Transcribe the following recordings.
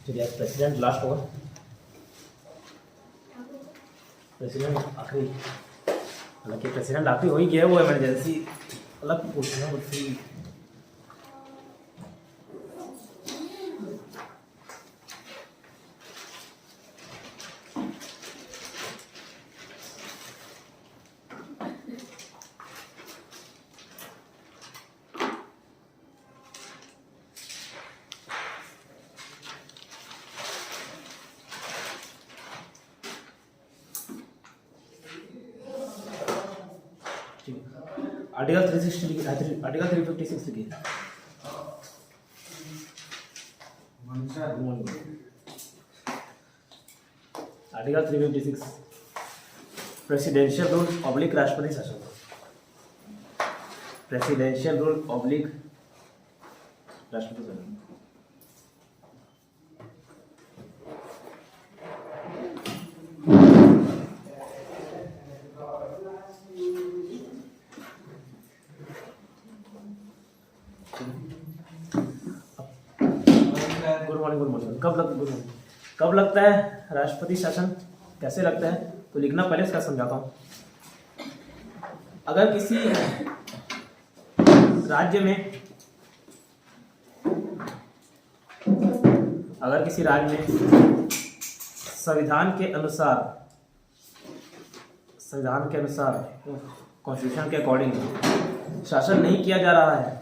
चलिए president last होगा, president आखिरी, हालांकि प्रेसिडेंट आखिरी हो ही गया है, वो इमरजेंसी अलग पूछना मुझसे। आर्टिकल 360 लिखिए, आर्टिकल 356 लिखिए। आर्टिकल 356 प्रेसिडेंशियल रूल ऑब्लिक राष्ट्रपति शासन, प्रेसिडेंशियल रूल ऑब्लिक राष्ट्रपति शासन। Good morning. कब लगता है राष्ट्रपति शासन, कैसे लगता है, तो लिखना पहले इसका समझाता हूँ। अगर किसी राज्य में संविधान के अनुसार कॉन्स्टिट्यूशन के अकॉर्डिंग शासन नहीं किया जा रहा है,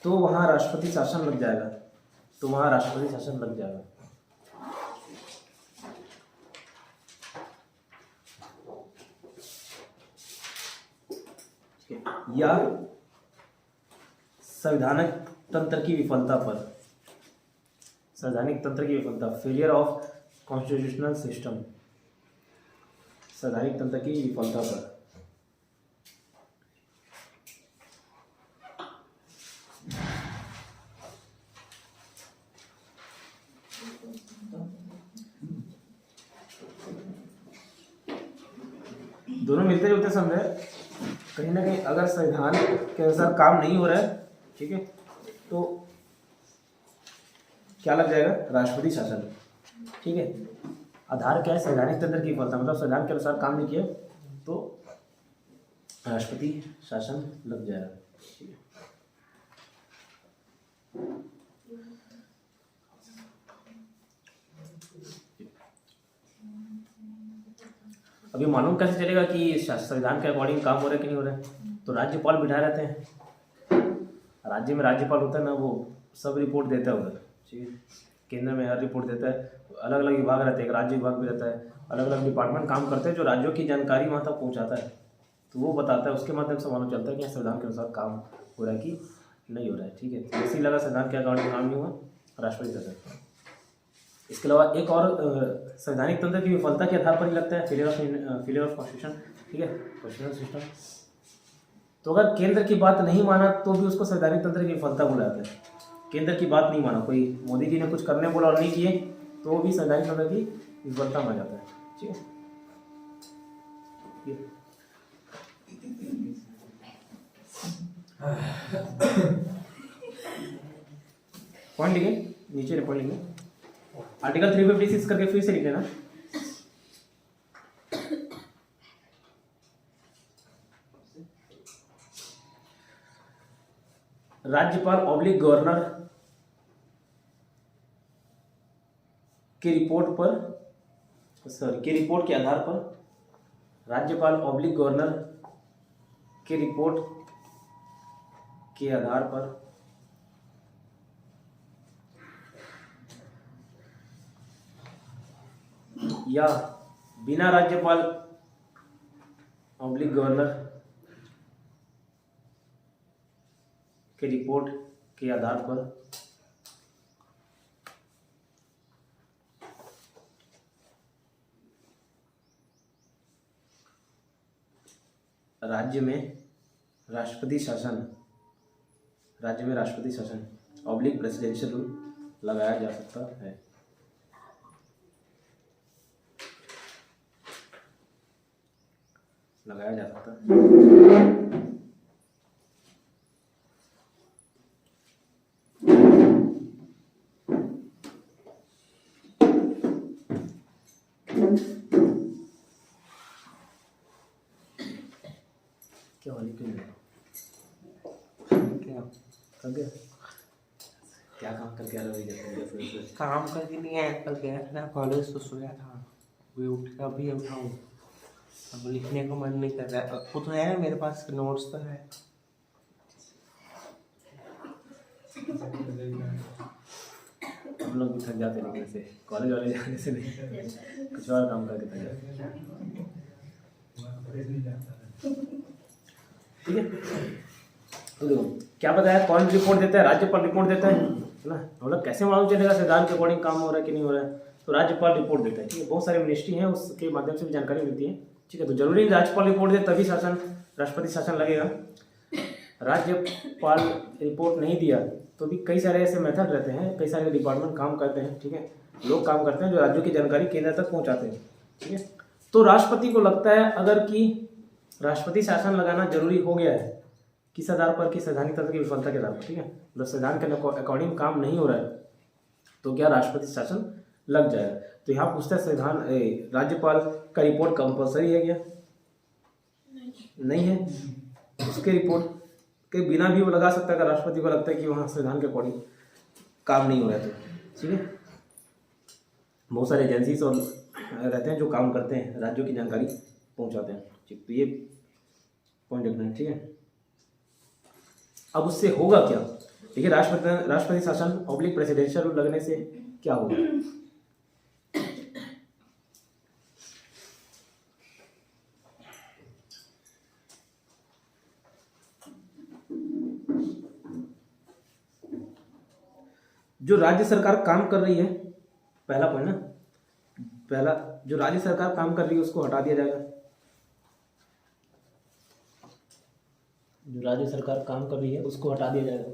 तो वहां राष्ट्रपति शासन लग जाएगा, या संवैधानिक तंत्र की विफलता पर, फेलियर ऑफ कॉन्स्टिट्यूशनल सिस्टम, संवैधानिक तंत्र की विफलता पर। दोनों मिलते जुलते समझे, कहीं ना कहीं अगर संविधान के अनुसार काम नहीं हो रहा है, ठीक है, तो क्या लग जाएगा, राष्ट्रपति शासन। ठीक है, आधार क्या है, संवैधानिक तंत्र की विफलता, मतलब संविधान के अनुसार काम नहीं किया तो राष्ट्रपति शासन लग जाएगा। ठीक है, अभी मालूम कैसे चलेगा कि संविधान के अकॉर्डिंग काम हो रहा है कि नहीं हो रहा है, तो राज्यपाल बिठाए रहते हैं, राज्य में राज्यपाल होता है ना, वो सब रिपोर्ट देता है उधर। ठीक है, केंद्र में हर रिपोर्ट देता है, अलग अलग विभाग रहते हैं, एक राज्य विभाग भी रहता है, अलग अलग डिपार्टमेंट काम करते हैं जो राज्यों की जानकारी वहाँ तक पहुँचाता है, तो वो बताता है, उसके माध्यम से मालूम चलता है कि संविधान के अनुसार काम हो रहा है कि नहीं हो रहा है। ठीक है, तो इसी लगा संविधान के अकॉर्डिंग काम नहीं हुआ, राष्ट्रपति शासन। इसके अलावा एक और संवैधानिक तंत्र की विफलता के आधार पर ही लगता है, फेलियर ऑफ कॉन्स्टिट्यूशन। ठीक है, कॉन्स्टिट्यूशनल सिस्टम। तो अगर केंद्र की बात नहीं माना तो भी उसको संवैधानिक तंत्र की विफलता बोला जाता है। केंद्र की बात नहीं माना, कोई मोदी जी ने कुछ करने बोला और नहीं किए तो भी संवैधानिक तंत्र की विफलता माना जाता है। ठीक है, पॉइंट लिखे नीचे, पॉइंट लिखे, आर्टिकल 356 करके फिर से लिख लेना। राज्यपाल ऑब्लिक गवर्नर के रिपोर्ट के आधार पर, राज्यपाल ऑब्लिक गवर्नर के रिपोर्ट के आधार पर या बिना राज्यपाल ऑब्लिक गवर्नर के रिपोर्ट के आधार पर राज्य में राष्ट्रपति शासन ऑब्लिक प्रेसिडेंशियल रूल लगाया जा सकता है। लगाया जा सकता है। क्या वाली क्यों नहीं क्या कर गया? क्या काम करके आ रहा है जैसे काम करके नहीं आया, कल गया था कॉलेज तो सोया था, अभी उठ के अभी उठाऊँ, अब लिखने का मन नहीं कर रहा है। वो तो है मेरे पास, नोट्स तो है। हम लोग भी थक जाते हैं, लेकिन से कॉलेज वाले जाने से नहीं, कुछ और काम करके थक जाते हैं। ठीक है, तो देखो क्या बताया, कौन रिपोर्ट देता है? राज्यपाल रिपोर्ट देता है ना। मतलब कैसे मालूम चलेगा संविधान के अकॉर्डिंग काम हो रहा है कि नहीं हो रहा है? तो राज्यपाल रिपोर्ट देता है। ठीक है, बहुत सारे मिनिस्ट्री हैं, उसके माध्यम से भी जानकारी मिलती है। ठीक है, तो जरूरी नहीं राज्यपाल रिपोर्ट दे तभी शासन, राष्ट्रपति शासन लगेगा। राज्यपाल रिपोर्ट नहीं दिया तो भी कई सारे ऐसे मेथड रहते हैं, कई सारे डिपार्टमेंट काम करते हैं। ठीक है, लोग काम करते हैं जो राज्यों की जानकारी केंद्र तक पहुंचाते हैं। ठीक है, तो राष्ट्रपति को लगता है अगर कि राष्ट्रपति शासन लगाना जरूरी हो गया है, किस आधार पर? कि संवैधानिक तंत्र की विफलता के आधार पर। ठीक है, मतलब संविधान के अकॉर्डिंग काम नहीं हो रहा है तो क्या राष्ट्रपति शासन लग जाएगा। तो यहाँ पूछता है संविधान राज्यपाल का रिपोर्ट कंपलसरी है क्या? नहीं है, उसके रिपोर्ट के बिना भी वो लगा सकता है अगर राष्ट्रपति को लगता है कि वहाँ संविधान के अकॉर्डिंग काम नहीं हो रहा है तो। ठीक है, बहुत सारे एजेंसीज और रहते हैं जो काम करते हैं, राज्यों की जानकारी पहुंचाते हैं। ठीक, तो ये पॉइंट रखना है। ठीक है, अब उससे होगा क्या? देखिए, राष्ट्रपति शासन पब्लिक प्रेसिडेंशियल रूल लगने से क्या होगा? जो राज्य सरकार काम कर रही है, पहला पॉइंट ना, पहला जो राज्य सरकार काम कर रही है उसको हटा दिया जाएगा। जो राज्य सरकार काम कर रही है उसको हटा दिया जाएगा।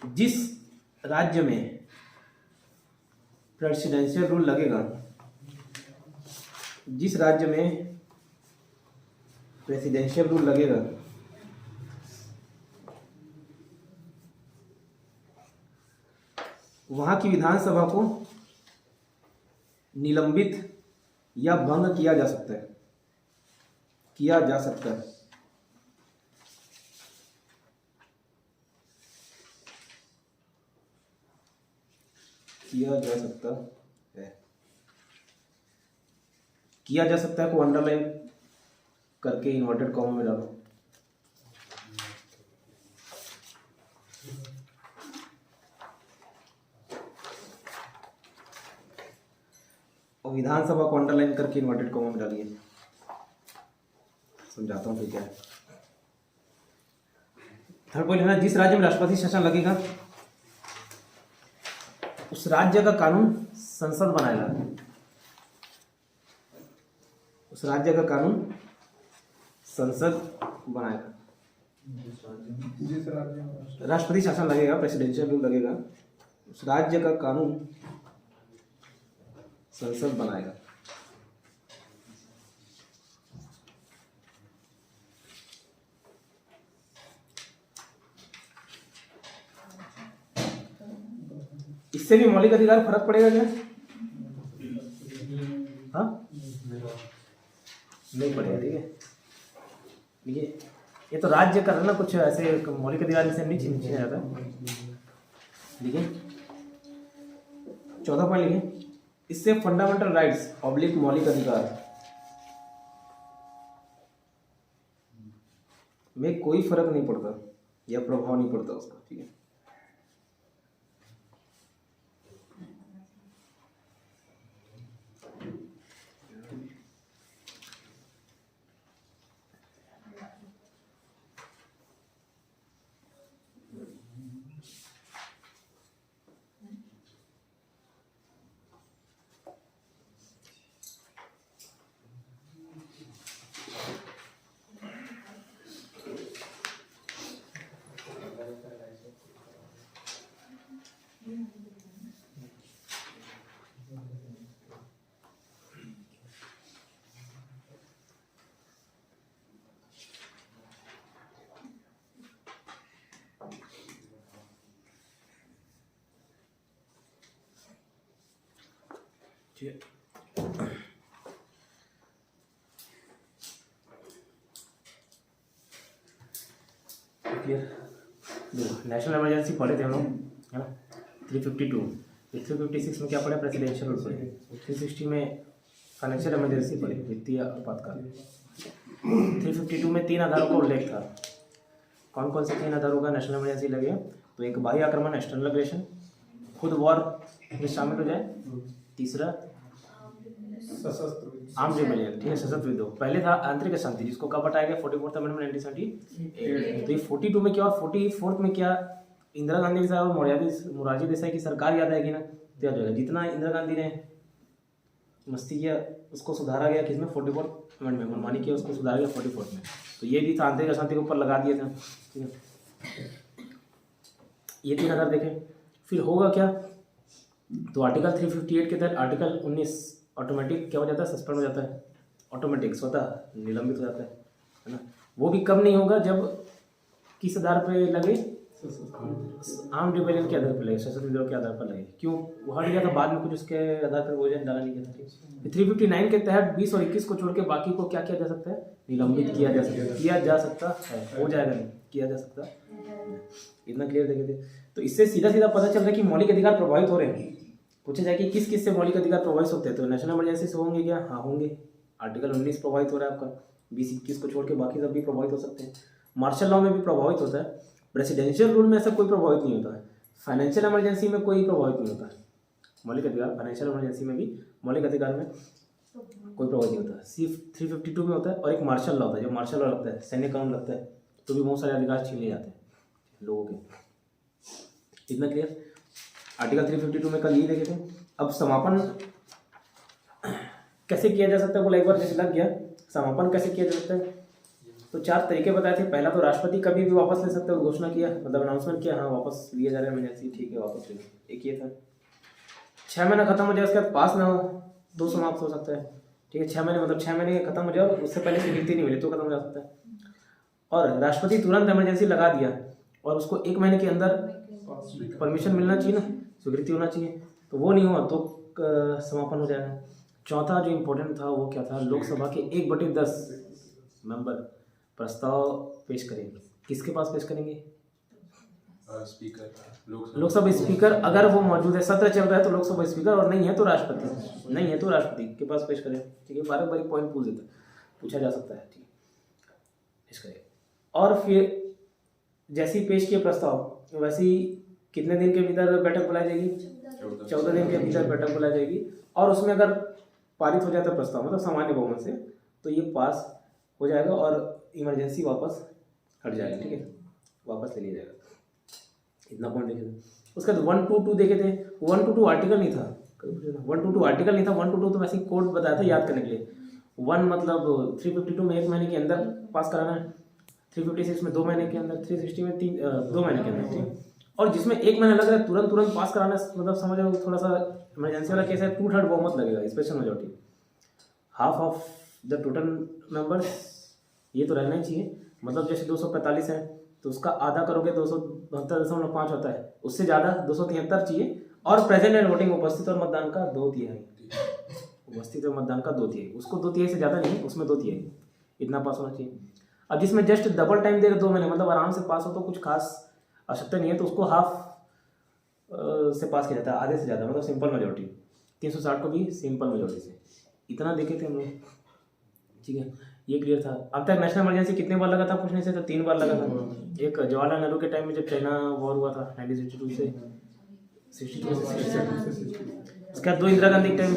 जिस राज्य में प्रेसिडेंशियल रूल लगेगा, जिस राज्य में प्रेसिडेंशियल रूल लगेगा वहां की विधानसभा को निलंबित या भंग किया जा सकता है, किया जा सकता है। किया जा सकता है, किया जा सकता है को अंडरलाइन करके इन्वर्टेड कॉमा में डालो। और विधानसभा को अंडरलाइन करके इन्वर्टेड कॉमा में डालिए। समझाता हूँ फिर क्या है। थर्ड पॉइंट है, जिस राज्य में राष्ट्रपति शासन लगेगा उस राज्य का कानून संसद बनाएगा। उस राज्य का कानून संसद बनाएगा। राष्ट्रपति शासन लगेगा, प्रेसिडेंशियल रूल लगेगा, उस राज्य का कानून संसद बनाएगा। इससे भी मौलिक अधिकार फर्क पड़ेगा क्या? हाँ, नहीं पड़ेगा। ठीक है, देखिए ये तो राज्य कर रहा ना, कुछ ऐसे मौलिक अधिकार में से नहीं छीना जाता। देखिए 14 पॉइंट लिखिए, इससे फंडामेंटल राइट्स पब्लिक मौलिक अधिकार में कोई फर्क नहीं पड़ता या प्रभाव नहीं पड़ता उसका। ठीक है, क्लियर। देखो नेशनल इमरजेंसी पढ़े थे हम लोग, है ना। 352 356 में क्या पढ़े, प्रेसिडेंशियल रूल पढ़े। 360 में फाइनेंशियल इमरजेंसी पढ़े, वित्तीय आपातकाल। 352 में 3 आधारों का उल्लेख था। कौन कौन से 3 आधारों का नेशनल इमरजेंसी लगे? तो एक बाह्य आक्रमण, एक्सटर्नल एग्रेशन, खुद वॉर में शामिल हो जाए। तीसरा आर्म्ड रिबेलियन, ठीक है, सशस्त्र विद्रोह। पहले था आंतरिक अशांति, जिसको कब हटाया गया? 44th amendment 1978। तो ये 42 में क्या और 44th में क्या? इंदिरा गांधी के साथ और मोरारजी देसाई की सरकार याद आएगी ना, तो याद होगा। जितना इंदिरा गांधी ने मस्ती किया उसको सुधारा गया किसमें? 44th amendment. मनमानी किया उसको सुधारा गया 44th में। तो ये भी था, आंतरिक अशांति के ऊपर लगा दिए थे, ठीक है। ये 3 आधार देखें। फिर होगा क्या? तो आर्टिकल 358 के तहत आर्टिकल 19 ऑटोमेटिक क्या हो जाता है? सस्पेंड हो जाता है, ऑटोमेटिक स्वतः निलंबित हो जाता है ना। वो भी कब नहीं होगा? जब किस आधार पे लगे? आर्म्ड रिबेलियन के आधार पर लगे, सशस्त्र विद्रोह के आधार पर लगे। क्यों वो हट गया था बाद में, कुछ उसके आधार पर वजन डाला नहीं गया था, ठीक। 359 के तहत 20 और 21 को छोड़ के बाकी को क्या किया जा सकता है? निलंबित किया जा सकता है, किया जा सकता है, हो जाएगा नहीं, किया जा सकता है। इतना क्लियर देखे थे। तो इससे सीधा सीधा पता चल रहा है कि मौलिक अधिकार प्रभावित हो रहे हैं। पूछा जाए कि किस किस से मौलिक अधिकार प्रभावित होते हैं, तो नेशनल इमरजेंसी से होंगे क्या? हाँ होंगे। आर्टिकल 19 प्रभावित हो रहा है आपका, 20-21 को छोड़ के बाकी सब भी प्रभावित हो सकते हैं। मार्शल लॉ में भी प्रभावित होता है। प्रेसिडेंशियल रूल में ऐसा कोई प्रभावित नहीं होता है। फाइनेंशियल इमरजेंसी में कोई प्रभावित नहीं होता है मौलिक अधिकार। फाइनेंशियल इमरजेंसी में भी मौलिक अधिकार में कोई प्रभावित नहीं होता। सिर्फ 352 में होता है। और एक मार्शल लॉ होता है, जो मार्शल लॉ लगता है, सैन्य कानून लगता है, तो भी बहुत सारे अधिकार छीन लिए जाते हैं लोगों के। इतना क्लियर। आर्टिकल 352 में कल ये देखे थे। अब समापन कैसे किया जा सकता है, बोला एक बार जैसे लग गया। समापन कैसे किया जा सकता है? तो 4 तरीके बताए थे। पहला तो राष्ट्रपति कभी भी वापस ले सकते हैं, घोषणा किया, मतलब अनाउंसमेंट किया, हाँ वापस लिए जा रहे हैं इमरजेंसी, ठीक है वापस ले। एक ये था। 6 महीना खत्म हो जाए उसके बाद पास ना हो तो समाप्त हो सकता है, ठीक है। 6 महीने मतलब 6 महीने खत्म हो जाए, उससे पहले स्वीकृति नहीं मिली तो खत्म हो जा सकता है। और राष्ट्रपति तुरंत इमरजेंसी लगा दिया और उसको 1 महीने के अंदर परमिशन मिलना चाहिए ना, स्वीकृति होना चाहिए, तो वो नहीं हुआ तो समापन हो जाएगा। चौथा जो इम्पोर्टेंट था वो क्या था? लोकसभा के 1/10 मेंबर प्रस्ताव पेश करेंगे। किसके पास पेश करेंगे? Speaker, Lok Sabha speaker. अगर वो मौजूद है, सत्र चल रहा है तो लोकसभा स्पीकर, और नहीं है तो राष्ट्रपति, नहीं है तो राष्ट्रपति के पास पेश करें, ठीक है। बार बार पॉइंट पूछा जा सकता है, ठीक है, पेश करें। और फिर जैसे ही पेश किए प्रस्ताव, वैसे ही कितने दिन के भीतर बैठक बुलाई जाएगी? 14 दिन के भीतर बैठक बुलाई जाएगी। और उसमें अगर पारित हो जाता है प्रस्ताव, मतलब सामान्य बहुमत से, तो ये पास हो जाएगा और इमरजेंसी वापस हट जाएगा, ठीक है, वापस ले लिया जाएगा। इतना पॉइंट देखे थे। उसके बाद 122 देखे थे। 122 आर्टिकल नहीं था, 122 आर्टिकल नहीं था। 122 तो वैसे ही कोड बताया था याद करने के लिए। 1 मतलब 352 में 1 महीने के अंदर पास कराना है, 356 में 2 महीने के अंदर, 360 में 2 महीने के अंदर, ठीक। और जिसमें 1 महीना लग रहा है तुरंत पास कराना, मतलब समझ लो थोड़ा सा इमरजेंसी वाला केस है, 2/3 बहुमत लगेगा, special majority, half of the total members, ये तो रहना ही चाहिए। मतलब जैसे 245 है तो उसका आधा करोगे 272.5 होता है, उससे ज़्यादा 273 चाहिए। और प्रेजेंट एंड वोटिंग, उपस्थित और मतदान का 2/3, उपस्थित और मतदान का 2/3, उसको 2/3 से ज़्यादा नहीं, उसमें 2/3 इतना पास होना चाहिए। अब जिसमें जस्ट डबल टाइम देगा 2 महीने, मतलब आराम से पास हो, तो कुछ खास आवश्यकता नहीं है, तो उसको हाफ से पास किया जाता है, आधे से ज़्यादा, मतलब सिंपल मेजॉरिटी। 360 को भी सिंपल मेजॉरिटी से। इतना देखे थे हम लोग, ठीक है, ये क्लियर था। अब तक नेशनल इमरजेंसी कितने बार लगा था पूछने से? तो 3 बार लगा था। एक जवाहरलाल नेहरू के टाइम में जब चाइना वॉर हुआ था 1962 से 62 से 67। उसके बाद 2 इंदिरा गांधी के टाइम,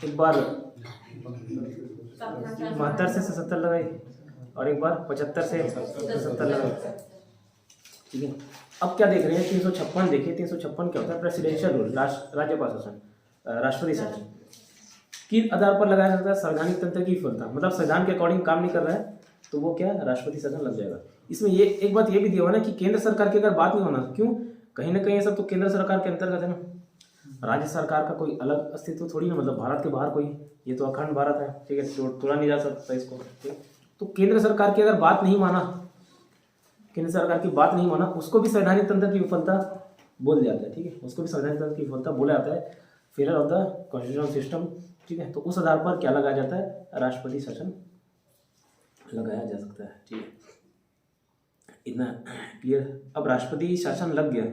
एक बार 72 से 77 लगाई और एक बार 75 से 77 लगाई, ठीक है। अब क्या देख रहे हैं? 356 देखिए। 356 क्या होता है? प्रेसिडेंशियल रूल, राज्यपाल शासन, राष्ट्रपति शासन की आधार पर लगाया जाता है। संवैधानिक तंत्र की विफलता, मतलब संविधान के अकॉर्डिंग काम नहीं कर रहा है तो वो क्या है? राष्ट्रपति शासन लग जाएगा। इसमें ये एक बात ये भी दिया हुआ ना कि केंद्र सरकार की अगर बात नहीं होना, क्यों? कहीं ना कहीं ये सब तो केंद्र सरकार के अंतर्गत है ना। राज्य सरकार का कोई अलग अस्तित्व थोड़ी ना, मतलब भारत के बाहर कोई, ये तो अखंड भारत है, ठीक है, तोड़ा नहीं जा सकता इसको, ठीक है। तो केंद्र सरकार की अगर बात नहीं माना, केंद्र सरकार की बात नहीं माना, उसको भी संवैधानिक तंत्र की विफलता बोल दिया जाता है, ठीक है, उसको भी संवैधानिक तंत्र की विफलता बोला जाता है, failure of the constitutional system, ठीक है। तो उस आधार पर क्या लगाया जाता है, राष्ट्रपति शासन लगाया जा सकता है, ठीक है। इतना क्लियर। अब राष्ट्रपति शासन लग गया,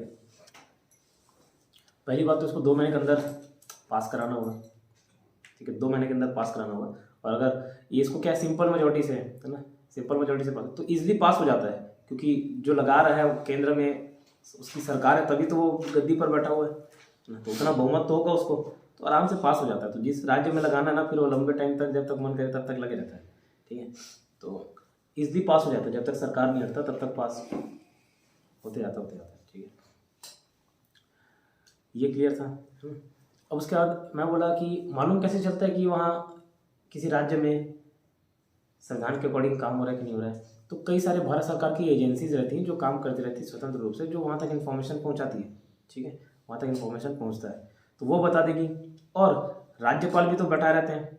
पहली बात तो इसको 2 महीने के अंदर पास कराना होगा, ठीक है, 2 महीने के अंदर पास कराना होगा। और अगर ये इसको क्या सिंपल मेजोरिटी से है ना, सिंपल मेजोरिटी से पास तो इजीली पास हो जाता है, क्योंकि जो लगा रहा है वो केंद्र में उसकी सरकार है, तभी तो वो गद्दी पर बैठा हुआ है ना, तो उतना बहुमत तो होगा उसको, तो आराम से पास हो जाता है। तो जिस राज्य में लगाना है ना, फिर वो लंबे टाइम तक, जब तक मन करे तब तक लगे रहता है, ठीक है। तो इजीली पास हो जाता है, जब तक सरकार नहीं हटता तब तक पास होते जाता है, ठीक है। ये क्लियर था। अब उसके बाद मैं बोला कि मालूम कैसे चलता है कि वहाँ किसी राज्य में संविधान के अकॉर्डिंग काम हो रहा है कि नहीं हो रहा है। तो कई सारे भारत सरकार की एजेंसीज रहती हैं जो काम करती रहती है स्वतंत्र रूप से, जो वहाँ तक इन्फॉर्मेशन पहुँचाती है, ठीक है, वहाँ तक इन्फॉर्मेशन पहुँचता है तो वो बता देगी। और राज्यपाल भी तो बैठाए रहते हैं,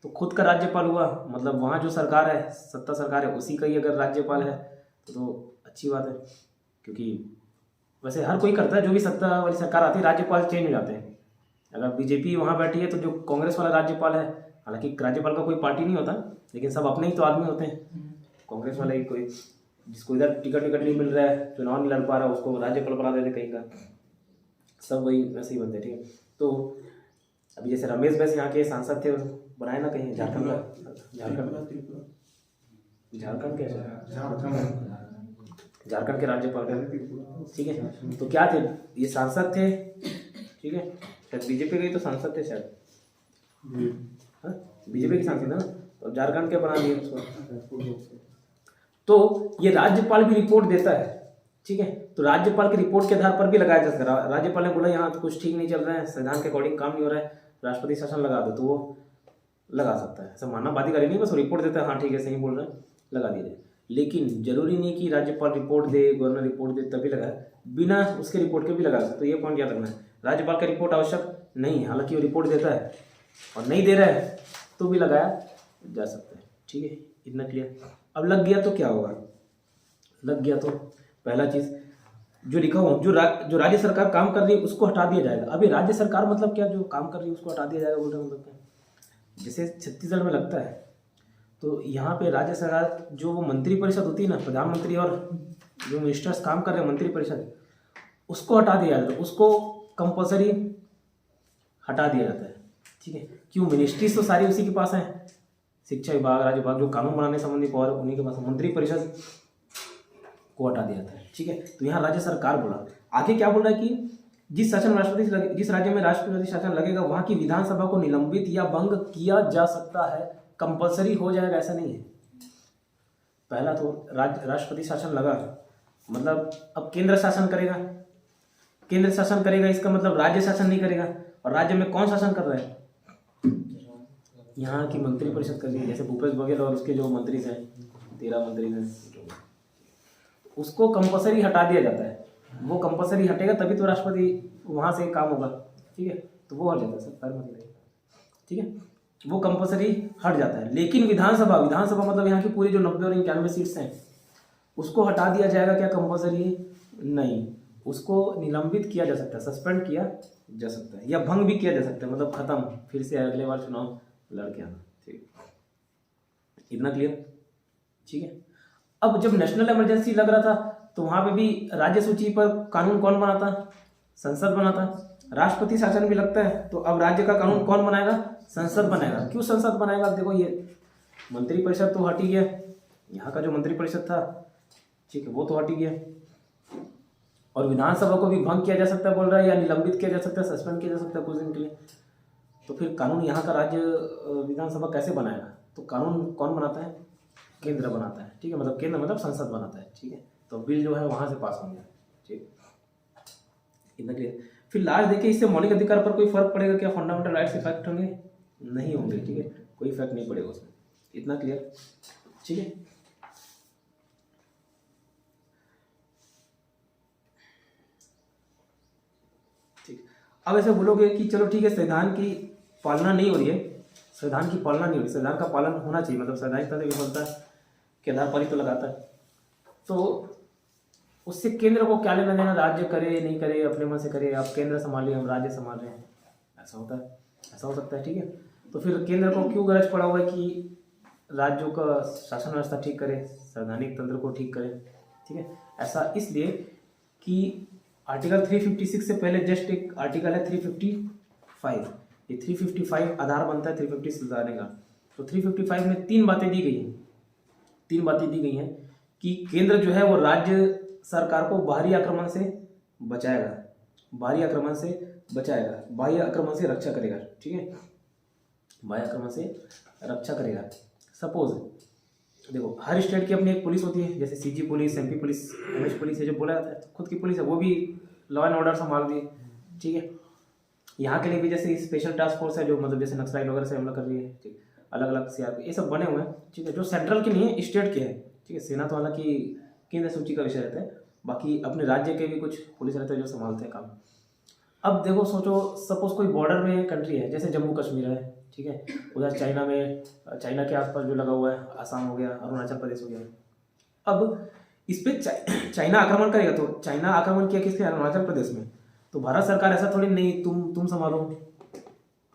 तो खुद का राज्यपाल हुआ, मतलब वहाँ जो सरकार है, सत्ता सरकार है, उसी का ही अगर राज्यपाल है तो अच्छी बात है, क्योंकि वैसे हर कोई करता है, जो भी सत्ता वाली सरकार आती है राज्यपाल चेंज हो जाते हैं। अगर बीजेपी वहाँ बैठी है तो जो कांग्रेस वाला राज्यपाल है, हालांकि राज्यपाल का कोई पार्टी नहीं होता, लेकिन सब अपने ही तो आदमी होते हैं। कांग्रेस वाले ही कोई जिसको इधर टिकट नहीं मिल रहा है, चुनाव नहीं लड़ पा रहा, उसको राज्यपाल बना देते कहीं का, सब वही वैसे ही बनते हैं, ठीक है। तो अभी जैसे रमेश बैस यहाँ के सांसद थे, बनाए ना कहीं झारखंड का, झारखंड के राज्यपाल, ठीक है। तो क्या थे ये, सांसद थे, ठीक है, शायद बीजेपी के ही तो सांसद थे शायद, बीजेपी के सांसद है ना, तो झारखंड के बना दिए उसको। तो ये राज्यपाल भी रिपोर्ट देता है, ठीक है। तो राज्यपाल की रिपोर्ट के आधार पर भी लगाया जा सकता है। राज्यपाल ने बोला यहाँ तो कुछ ठीक नहीं चल रहा है, संविधान के अकॉर्डिंग काम नहीं हो रहा है, राष्ट्रपति शासन लगा दो, तो वो लगा सकता है। ऐसा मानना बाध्यकारी नहीं, बस रिपोर्ट देता है, हाँ ठीक है सही बोल रहे हैं, लगा दीजिए। लेकिन जरूरी नहीं कि राज्यपाल रिपोर्ट दे, गवर्नर रिपोर्ट दे तभी लगाए, बिना उसके रिपोर्ट के भी लगा सकते। तो ये पॉइंट याद रखना है, राज्यपाल का रिपोर्ट आवश्यक नहीं है, हालांकि वो रिपोर्ट देता है और नहीं दे रहा है तो भी लगाया जा सकता है, ठीक है। इतना क्लियर। अब लग गया तो क्या होगा, लग गया तो पहला चीज जो लिखा हुआ, जो राज्य सरकार काम कर रही है उसको हटा दिया जाएगा। अभी राज्य सरकार मतलब क्या, जो काम कर रही है उसको हटा दिया जाएगा, बोल रहे मतलब क्या, जैसे छत्तीसगढ़ में लगता है तो यहाँ पे राज्य सरकार जो वो मंत्रिपरिषद होती है ना, प्रधानमंत्री और जो मिनिस्टर्स काम कर रहे हैं मंत्रिपरिषद, उसको हटा दिया जाता है, उसको कंपल्सरी हटा दिया जाता है, ठीक है। क्यों, मिनिस्ट्रीज तो सारी उसी के पास है, शिक्षा विभाग, राज्य विभाग, जो कानून बनाने संबंधी पावर उन्हीं के पास, मंत्रिपरिषद को हटा दिया जाता है, ठीक है। तो यहाँ राज्य सरकार बोला, आगे क्या बोल रहा है कि जिस राज्य में राष्ट्रपति शासन लगेगा वहां की विधानसभा को निलंबित या भंग किया जा सकता है, कंपलसरी हो जाएगा ऐसा नहीं है। पहला तो राष्ट्रपति शासन लगा, मतलब अब केंद्र शासन करेगा, केंद्र शासन करेगा इसका मतलब राज्य शासन नहीं करेगा। और राज्य में कौन शासन कर रहा है, यहाँ की मंत्रिपरिषद कर रही है, जैसे भूपेश बघेल और उसके जो मंत्री हैं, 13 मंत्री हैं, उसको कंपलसरी हटा दिया जाता है। वो कंपलसरी हटेगा तभी तो राष्ट्रपति वहाँ से काम होगा, ठीक है। तो वो हट जाता है, सरकार मतलब, ठीक है, वो कंपलसरी हट जाता है। लेकिन विधानसभा मतलब यहाँ की पूरी जो 90 और 91 सीट्स हैं उसको हटा दिया जाएगा, क्या कंपलसरी नहीं, उसको निलंबित किया जा सकता है, सस्पेंड किया जा सकता है, या भंग भी किया जा सकता है, मतलब खत्म, फिर से अगले बार चुनाव लड़के आना, ठीक है। इतना क्लियर, ठीक है। अब जब नेशनल इमरजेंसी लग रहा था तो वहां पे भी राज्य सूची पर कानून कौन बनाता, संसद बनाता। राष्ट्रपति शासन भी लगता है तो अब राज्य का कानून कौन बनाएगा, संसद बनाएगा। क्यों संसद बनाएगा, देखो ये मंत्रिपरिषद तो हट ही गया, यहाँ का जो मंत्रिपरिषद था, ठीक है, वो तो हट ही गया। और विधानसभा को भी भंग किया जा सकता है बोल रहा है, या निलंबित किया जा सकता है, सस्पेंड किया जा सकता है कुछ दिन के लिए। तो फिर कानून यहाँ का राज्य विधानसभा कैसे बनाएगा, तो कानून कौन बनाता है, केंद्र बनाता है, ठीक है, मतलब केंद्र मतलब संसद बनाता है, ठीक है। तो बिल जो है वहां से पास होंगे, ठीक, इतना क्लियर। फिर लास्ट देखिए, इससे मौलिक अधिकार पर कोई फर्क पड़ेगा क्या, फंडामेंटल राइट्स इफेक्ट होंगे, नहीं होंगे, ठीक है, कोई इफेक्ट नहीं पड़ेगा उसमें, इतना क्लियर, ठीक है। अब ऐसे बोलोगे कि चलो ठीक है, संविधान की पालना नहीं हो रही है, संविधान की पालना नहीं हो रही, संविधान का पालन होना चाहिए, मतलब संवैधानिक तंत्र की विफलता के आधार पर ही तो लगाता है, तो उससे केंद्र को क्या लेना देना, राज्य करे नहीं करे अपने मन से करे, आप केंद्र संभालिए हम राज्य संभाल रहे हैं, ऐसा होता है, ऐसा हो सकता है, ठीक है। तो फिर केंद्र को क्यों गरज पड़ा हुआ है कि राज्यों का शासन व्यवस्था ठीक करे, संवैधानिक तंत्र को ठीक करे, ठीक है। ऐसा इसलिए कि आर्टिकल 356 से पहले जस्ट एक आर्टिकल है 355, ये 355 आधार बनता है 350 सुधारने का। तो 355 में तीन बातें दी गई हैं, तीन बातें दी गई हैं कि केंद्र जो है वो राज्य सरकार को बाहरी आक्रमण से बचाएगा, बाहरी आक्रमण से बचाएगा, बाह्य आक्रमण से रक्षा करेगा, ठीक है, बाह्य आक्रमण से रक्षा करेगा। सपोज देखो, हर स्टेट की अपनी एक पुलिस होती है, जैसे CG police, MP police, MH police है, जो बोला जाता है खुद की पुलिस है, वो भी लॉ एंड ऑर्डर संभाल रही है, ठीक है। यहाँ के लिए भी जैसे स्पेशल टास्क फोर्स है, जो मतलब जैसे नक्सलाइट वगैरह से हमला कर रही है, ठीक, अलग अलग सीआरपी, ये सब बने हुए हैं, ठीक है, जो सेंट्रल के नहीं है, स्टेट के हैं, ठीक है। सेना तो हालांकि केंद्र सूची का विषय रहता है, बाकी अपने राज्य के भी कुछ पुलिस रहते हैं जो संभालते हैं काम। अब देखो सोचो, सपोज कोई बॉर्डर में कंट्री है, जैसे जम्मू कश्मीर है, ठीक है, उधर चाइना में, चाइना के आसपास जो लगा हुआ है, आसाम हो गया, अरुणाचल प्रदेश हो गया। अब इस पे चाइना आक्रमण करेगा, तो चाइना आक्रमण किया किसके, अरुणाचल प्रदेश में, तो भारत सरकार ऐसा थोड़ी नहीं तुम संभालो,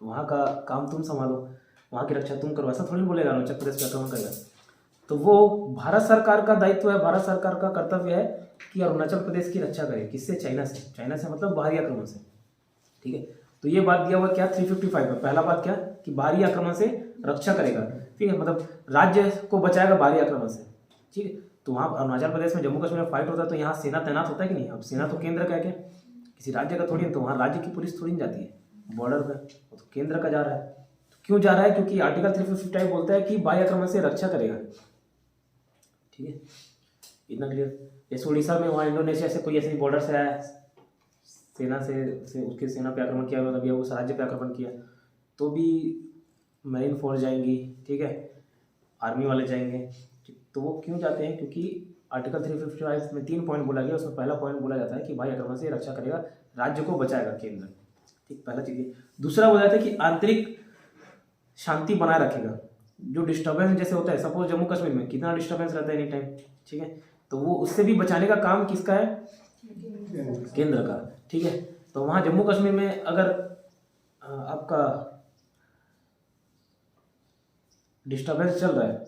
तो वहाँ का काम तुम संभालो, वहाँ की रक्षा तुम करो, ऐसा थोड़ी बोलेगा अरुणाचल प्रदेश पे आक्रमण करेगा। तो वो भारत सरकार का दायित्व है, भारत सरकार का कर्तव्य है कि अरुणाचल प्रदेश की रक्षा करे, किससे, चाइना से, चाइना से मतलब बाहरी आक्रमण से, ठीक है। तो ये बात दिया हुआ क्या 355 में, पहला बात क्या कि बाहरी आक्रमण से रक्षा करेगा, ठीक है, मतलब राज्य को बचाएगा बाहरी आक्रमण से, ठीक है। तो वहाँ अरुणाचल प्रदेश में, जम्मू कश्मीर में फाइट होता है, तो यहाँ सेना तैनात होता है कि नहीं, अब सेना तो केंद्र का है क्या, किसी राज्य का थोड़ी है, तो वहाँ राज्य की पुलिस थोड़ी नहीं जाती है बॉर्डर पर, वो तो केंद्र का जा रहा है। तो क्यों जा रहा है, क्योंकि आर्टिकल 355 बोलता है कि बाह्य आक्रमण से रक्षा करेगा, ठीक है, इतना क्लियर। जैसे उड़ीसा में, वहाँ इंडोनेशिया से कोई ऐसी बॉर्डर से आया, सेना से उसके सेना पे आक्रमण किया, मतलब या उस राज्य पे आक्रमण किया, तो भी मरीन फोर्स जाएंगी, ठीक है, आर्मी वाले जाएंगे, तो वो क्यों जाते हैं, क्योंकि आर्टिकल 355 में 3 पॉइंट बोला गया, उसमें पहला पॉइंट बोला जाता है कि बाह्य आक्रमण से रक्षा करेगा, राज्य को बचाएगा केंद्र, ठीक, पहला चीज़। दूसरा बोला जाता है कि आंतरिक शांति बनाए रखेगा, जो डिस्टर्बेंस जैसे होता है, सपोज जम्मू कश्मीर में कितना डिस्टर्बेंस रहता है एनी टाइम, ठीक है, तो वो उससे भी बचाने का काम किसका है, केंद्र का, ठीक है। तो वहाँ जम्मू कश्मीर में अगर आपका डिस्टर्बेंस चल रहा है,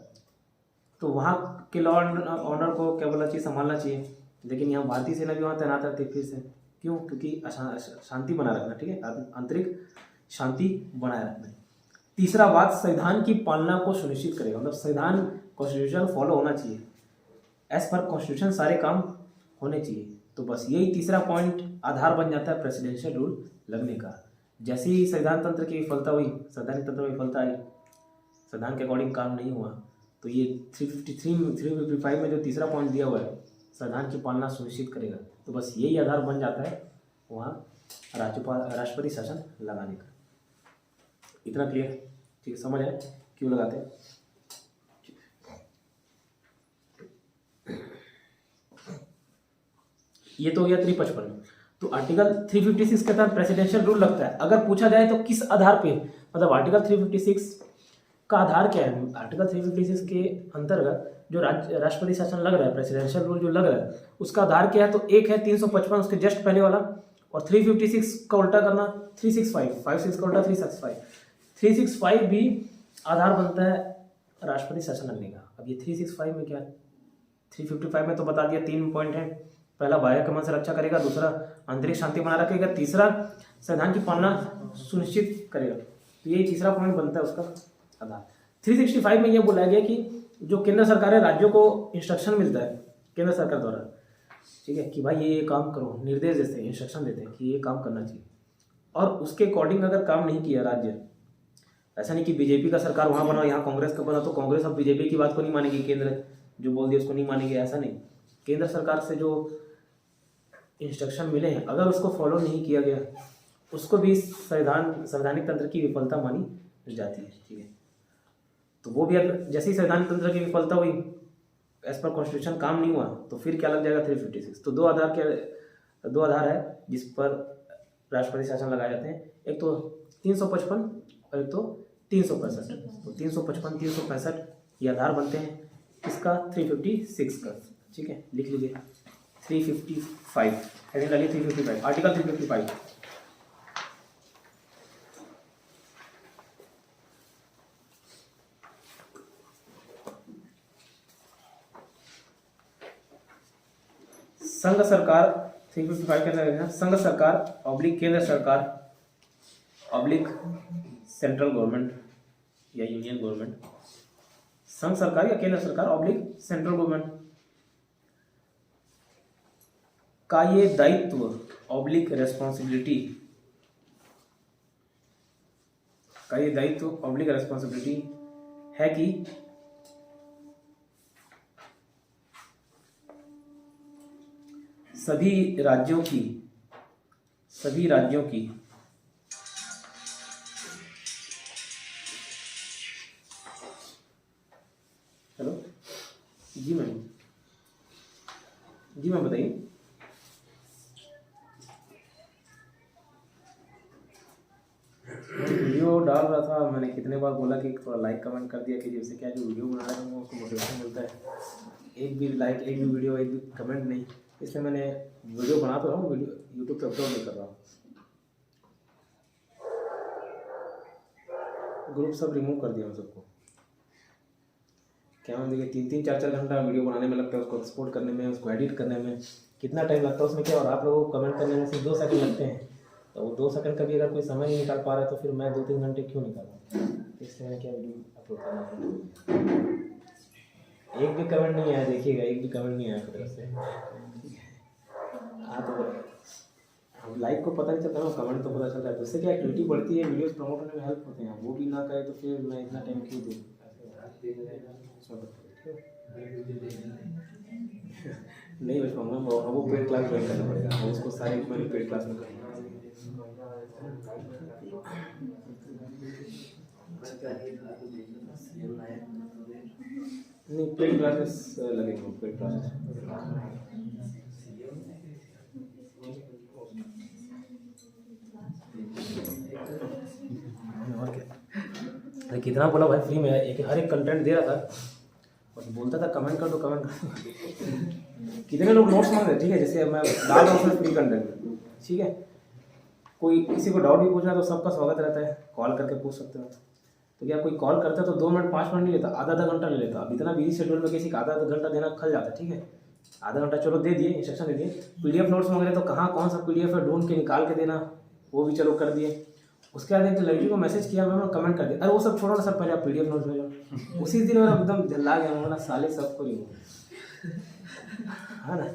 तो वहाँ के लॉ एंड ऑर्डर को क्या बोलना चाहिए, संभालना चाहिए, लेकिन यहाँ भारतीय सेना भी वहाँ तैनात रहती है फिर से, क्यों, क्योंकि शांति बनाए रखना, ठीक है, आंतरिक शांति बनाए रखना। तीसरा बात, संविधान की पालना को सुनिश्चित करेगा, मतलब संविधान, कॉन्स्टिट्यूशन फॉलो होना चाहिए, एज पर कॉन्स्टिट्यूशन सारे काम होने चाहिए। तो बस यही तीसरा पॉइंट आधार बन जाता है प्रेसिडेंशियल रूल लगने का। जैसे ही संविधान तंत्र की विफलता हुई, संवैधानिक तंत्र में विफलता आई, संविधान के अकॉर्डिंग काम नहीं हुआ, तो ये 355 में जो तीसरा पॉइंट दिया हुआ है, संविधान की पालना सुनिश्चित करेगा, तो बस यही आधार बन जाता है वहाँ राष्ट्रपति शासन लगाने का। इतना क्लियर, ठीक है, समझ आए क्यों लगाते हैं। ये तो हो गया 355। तो आर्टिकल 356 के तहत प्रेसिडेंशियल रूल लगता है। अगर पूछा जाए तो किस आधार पे, मतलब आर्टिकल 356 का आधार क्या है, आर्टिकल 356 के अंतर्गत जो राष्ट्रपति शासन लग रहा है, प्रेसिडेंशियल रूल जो लग रहा है, उसका आधार क्या है, तो एक है 355 उसके जस्ट पहले वाला, और 356 का उल्टा करना 365, 56 का उल्टा 365, 365 भी आधार बनता है राष्ट्रपति शासन लगने का। अब ये 365 में क्या है, 355 में तो बता दिया 3 पॉइंट है, पहला बाह्य आक्रमण से रक्षा करेगा, दूसरा आंतरिक शांति बनाए रखेगा, तीसरा संविधान की पालना सुनिश्चित करेगा। तो यही तीसरा पॉइंट बनता है उसका आधार। 365 में यह बोला गया कि जो केंद्र सरकार है, राज्यों को इंस्ट्रक्शन मिलता है केंद्र सरकार द्वारा, ठीक है, कि भाई ये काम करो, निर्देश देते हैं, इंस्ट्रक्शन देते हैं कि ये काम करना चाहिए, और उसके अकॉर्डिंग अगर काम नहीं किया राज्य, ऐसा नहीं कि बीजेपी का सरकार वहाँ बना, यहाँ कांग्रेस का बना, तो कांग्रेस अब बीजेपी की बात को नहीं मानेगी, केंद्र जो बोल दिया उसको नहीं मानेगी, ऐसा नहीं। केंद्र सरकार से जो इंस्ट्रक्शन मिले हैं, अगर उसको फॉलो नहीं किया गया, उसको भी संवैधानिक तंत्र की विफलता मानी जाती है, ठीक है। तो वो भी अगर जैसे ही संवैधानिक तंत्र की विफलता हुई, एज पर कॉन्स्टिट्यूशन काम नहीं हुआ, तो फिर क्या लग जाएगा 356। तो दो आधार है जिस पर राष्ट्रपति शासन लगाए जाते हैं, एक तो 355 और एक तो 365। तो 355 365 ये आधार बनते हैं इसका 356 का, ठीक है, लिख लीजिए 355, हेडिंग डालिए 355, आर्टिकल 355। संघ सरकार 355 के अंदर संघ सरकार ऑब्लिक केंद्र सरकार ऑब्लिक सेंट्रल गवर्नमेंट या यूनियन गवर्नमेंट, संघ सरकार या केंद्र सरकार ऑब्लिक सेंट्रल गवर्नमेंट का ये दायित्व ऑब्लिक रेस्पॉन्सिबिलिटी है कि सभी राज्यों की हेलो जी मैम बताइए। वीडियो डाल रहा था, मैंने कितने बार बोला कि थोड़ा लाइक कमेंट कर दिया कि जिससे क्या जो वीडियो बना रहे हैं उसको मोटिवेशन मिलता है। एक भी लाइक, एक भी वीडियो, एक भी कमेंट नहीं, इसलिए मैंने वीडियो बना तो रहा हूँ, वीडियो यूट्यूब पे अपलोड नहीं कर रहा हूँ। ग्रुप सब रिमूव कर दिया मैं सबको। क्या मैं देखिए 3-3 4-4 घंटा वीडियो बनाने में लगता है, उसको एक्सपोर्ट करने में, उसको एडिट करने में कितना टाइम लगता है उसमें क्या, और आप लोगों को कमेंट करने में सिर्फ 2 सेकंड लगते हैं। तो वो 2 सेकंड का भी अगर कोई समय नहीं निकाल पा रहा है तो फिर मैं 2-3 घंटे क्यों निकालूँ। इसलिए मैंने क्या वीडियो अपलोड करना पड़ा। एक भी कमेंट नहीं आया, देखिएगा एक भी कमेंट नहीं आया आपकी तरफ से। हाँ तो अब लाइक को पता नहीं चलता ना, कमेंट तो पता चलता है, तो उससे क्या एक्टिविटी बढ़ती है, वीडियोस प्रमोट होने में हेल्प होते हैं। वो भी ना करे तो फिर मैं इतना टाइम क्यों दूँ। नहीं बच पाऊंगा, वो पेड क्लास ज्वाइन करना पड़ेगा, वो उसको सारे मैंने पेड क्लास में करना। नहीं पेड क्लासेस लगेंगे, पेड क्लासेस। और क्या, अरे कितना बोला भाई, फ्री में एक हर एक कंटेंट दे रहा था और बोलता था कमेंट कर दो कमेंट कर दो। कितने लोग नोट्स मांग रहे, ठीक है, जैसे मैं डाल रहा हूँ उसमें फ्री कंटेंट, ठीक है, कोई किसी को डाउट भी पूछना तो सबका स्वागत रहता है, कॉल करके पूछ सकते हो। तो क्या कोई कॉल करता है तो 2 मिनट 5 मिनट नहीं लेता, आधा घंटा ले लेता। अब इतना बिजी शेड्यूल में किसी का आधा घंटा देना खल जाता है, ठीक है, आधा घंटा चलो दे दिए, इंस्ट्रक्शन दे दिए। पीडीएफ नोट्स मांग रहे तो कहाँ कौन सा पीडीएफ है ढूंढ के निकाल के देना, वो भी चलो कर दिए। उसके बाद एक लड़की को मैसेज किया, मैंने कमेंट कर दिया, अरे वो सब छोड़ो ना सर, पहले आप पीडीएफ नोट्स भेजो। उसी दिन मेरा एकदम जल्ला गया, मैंने साले सबको ही है ना।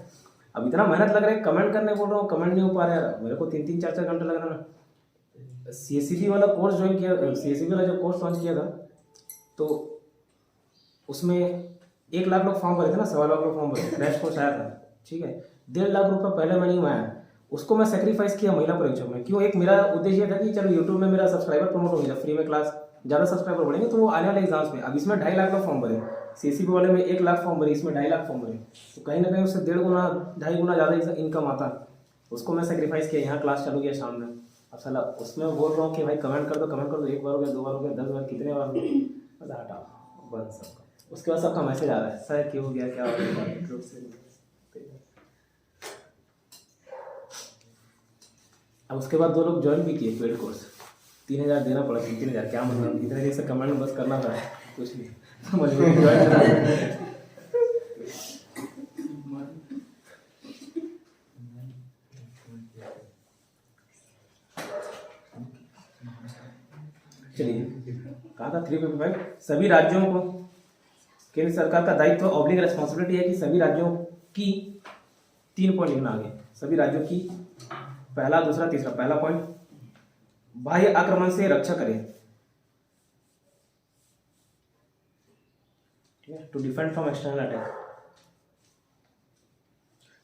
अब इतना मेहनत लग रहा है कमेंट करने, बोल रहा हूँ कमेंट नहीं हो पा रहा है मेरे को, 3-3 4-4 घंटे लग रहा है ना। CSCB वाला कोर्स ज्वाइन किया, CSCB वाला जो कोर्स लॉन्च किया था तो उसमें 1 लाख लोग फॉर्म भरे थे ना, 1.25 लाख लोग फॉर्म भरे, क्रैश कोर्स आया था, ठीक है। 1.5 लाख रुपये पहले महीने में आया, उसको मैं सेक्रीफाइस किया महिला परीक्षा में। क्यों, एक मेरा उद्देश्य था कि चलो यूट्यूब में मेरा सब्सक्राइबर प्रमोट हो गया, फ्री में क्लास, ज़्यादा सब्सक्राइबर बढ़ेंगे तो वो आने वाले एग्जाम्स में। अब इसमें 2.5 लाख लोग फॉर्म भरे, CSCB वाले में 1 लाख फॉर्म भरे, इसमें 2.5 लाख फॉर्म भरे, तो कहीं ना कहीं उससे 1.5 गुना 2.5 गुना ज़्यादा इनकम आता। उसको मैं सेक्रीफाइस किया, यहाँ क्लास चालू किया शाम में। अब साला उसमें बोल रहा हूँ कि भाई कमेंट कर दो कमेंट कर दो, 1 बार हो गया, 2 बार हो गया, 10 बार, कितने बार, मतलब हटाओ बंद सबका। उसके बाद सबका मैसेज आ रहा है, सर क्यों हो गया, क्या हो गया। अब उसके बाद 2 लोग ज्वाइन भी किए पेड कोर्स, 3,000 देना पड़ा। 3,000 क्या मतलब, इतने दिन से कमेंट बस करना था, कुछ नहीं समझ में ज्वाइन करना। चलिए कहा था 355, सभी राज्यों को केंद्र सरकार का दायित्व ऑब्लिक रेस्पॉन्सिबिलिटी है कि सभी राज्यों की 3 पॉइंट लिखना आगे, सभी राज्यों की, पहला दूसरा तीसरा। पहला पॉइंट, बाह्य आक्रमण से रक्षा करें, ठीक है, to defend from external attack.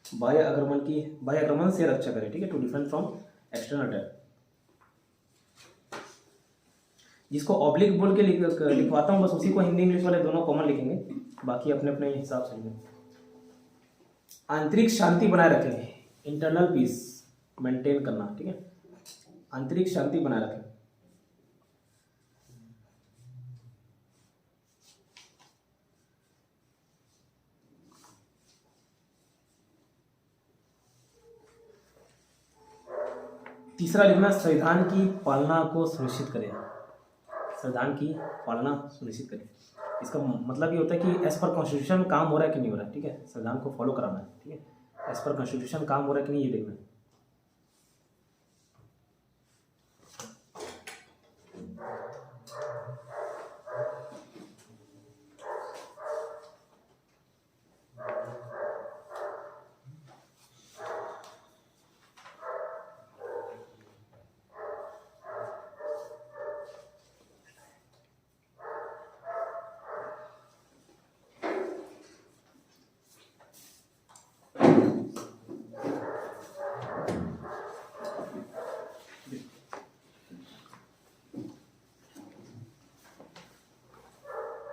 बाह्य आक्रमण से रक्षा करें, ठीक है, to defend from external attack. जिसको ऑब्लिक बोल के लिखवाता हूँ, बस उसी को हिंदी इंग्लिश वाले दोनों कॉमन लिखेंगे, बाकी अपने अपने हिसाब से। आंतरिक शांति बनाए रखें, इंटरनल पीस मेंटेन करना, ठीक है। आंतरिक शांति बनाए रखें। तीसरा लिखना संविधान की पालना को सुनिश्चित करें। संविधान की पालना सुनिश्चित करें, इसका मतलब ये होता है कि एज पर कॉन्स्टिट्यूशन काम हो रहा है कि नहीं हो रहा है। ठीक है, संविधान को फॉलो कराना है। ठीक है, एज पर कॉन्स्टिट्यूशन काम हो रहा है कि नहीं, ये देखना है।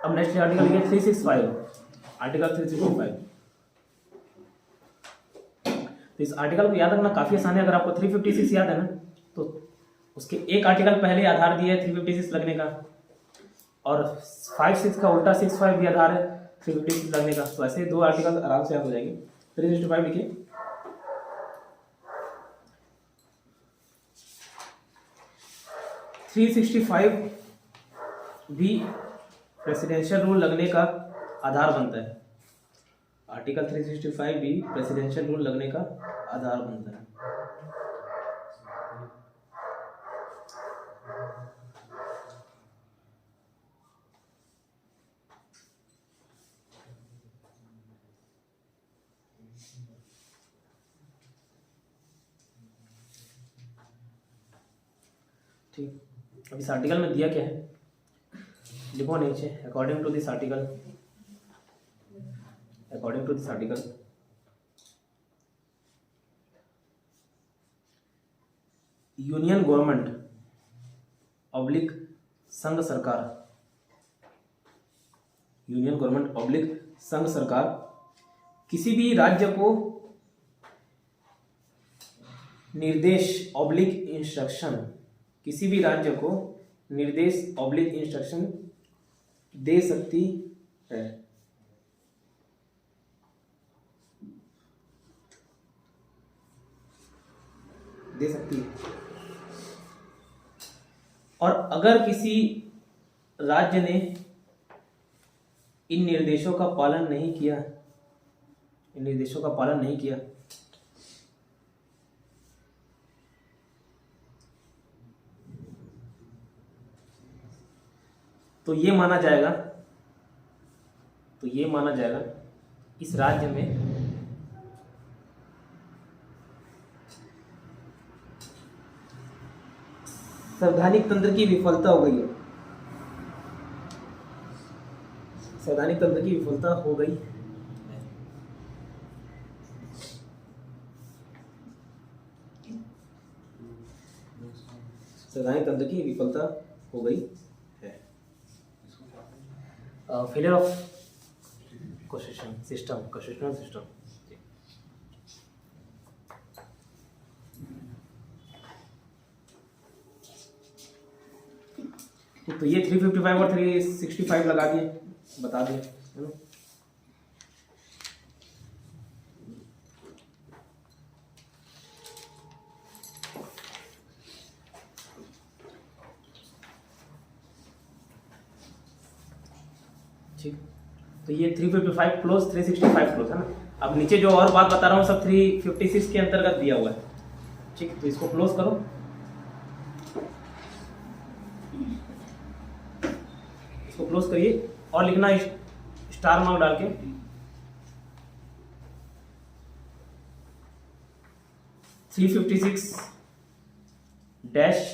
अब नेक्स्ट आर्टिकल लिखिए 365, आर्टिकल 365। तो इस आर्टिकल को याद रखना काफी आसान है। अगर आपको 356 याद है ना, तो उसके एक आर्टिकल पहले आधार दिया है 356 लगने का, और 56 का उल्टा 65 भी आधार है 356 लगने का। तो ऐसे दो आर्टिकल आराम से याद हो जाएंगे। 365 लिखिए। भी प्रेसिडेंशियल रूल लगने का आधार बनता है। आर्टिकल 365 भी प्रेसिडेंशियल रूल लगने का आधार बनता है। ठीक, अब इस आर्टिकल में दिया क्या है, लिखो नीचे। According to this article, union government oblique संघ सरकार, यूनियन गवर्नमेंट ऑब्लिक संघ सरकार किसी भी राज्य को निर्देश ऑब्लिक इंस्ट्रक्शन, किसी भी राज्य को निर्देश ऑब्लिक इंस्ट्रक्शन दे सकती है। दे सकती है। और अगर किसी राज्य ने इन निर्देशों का पालन नहीं किया, इन निर्देशों का पालन नहीं किया, तो ये माना जाएगा, इस राज्य में संवैधानिक तंत्र की विफलता हो गई है। संवैधानिक तंत्र की विफलता हो गई है। संवैधानिक तंत्र की विफलता हो गई है। Failure of constitutional system. तो ये 355 और 365 लगा दिए, बता दिए, है ना। ठीक, तो ये 355 क्लोज 365 क्लोज है ना। अब नीचे जो और बात बता रहा हूँ सब 356 के अंतर्गत दिया हुआ है। ठीक, तो इसको क्लोज करो। क्लोज करिए और लिखना स्टार मार्क डाल के 356 डैश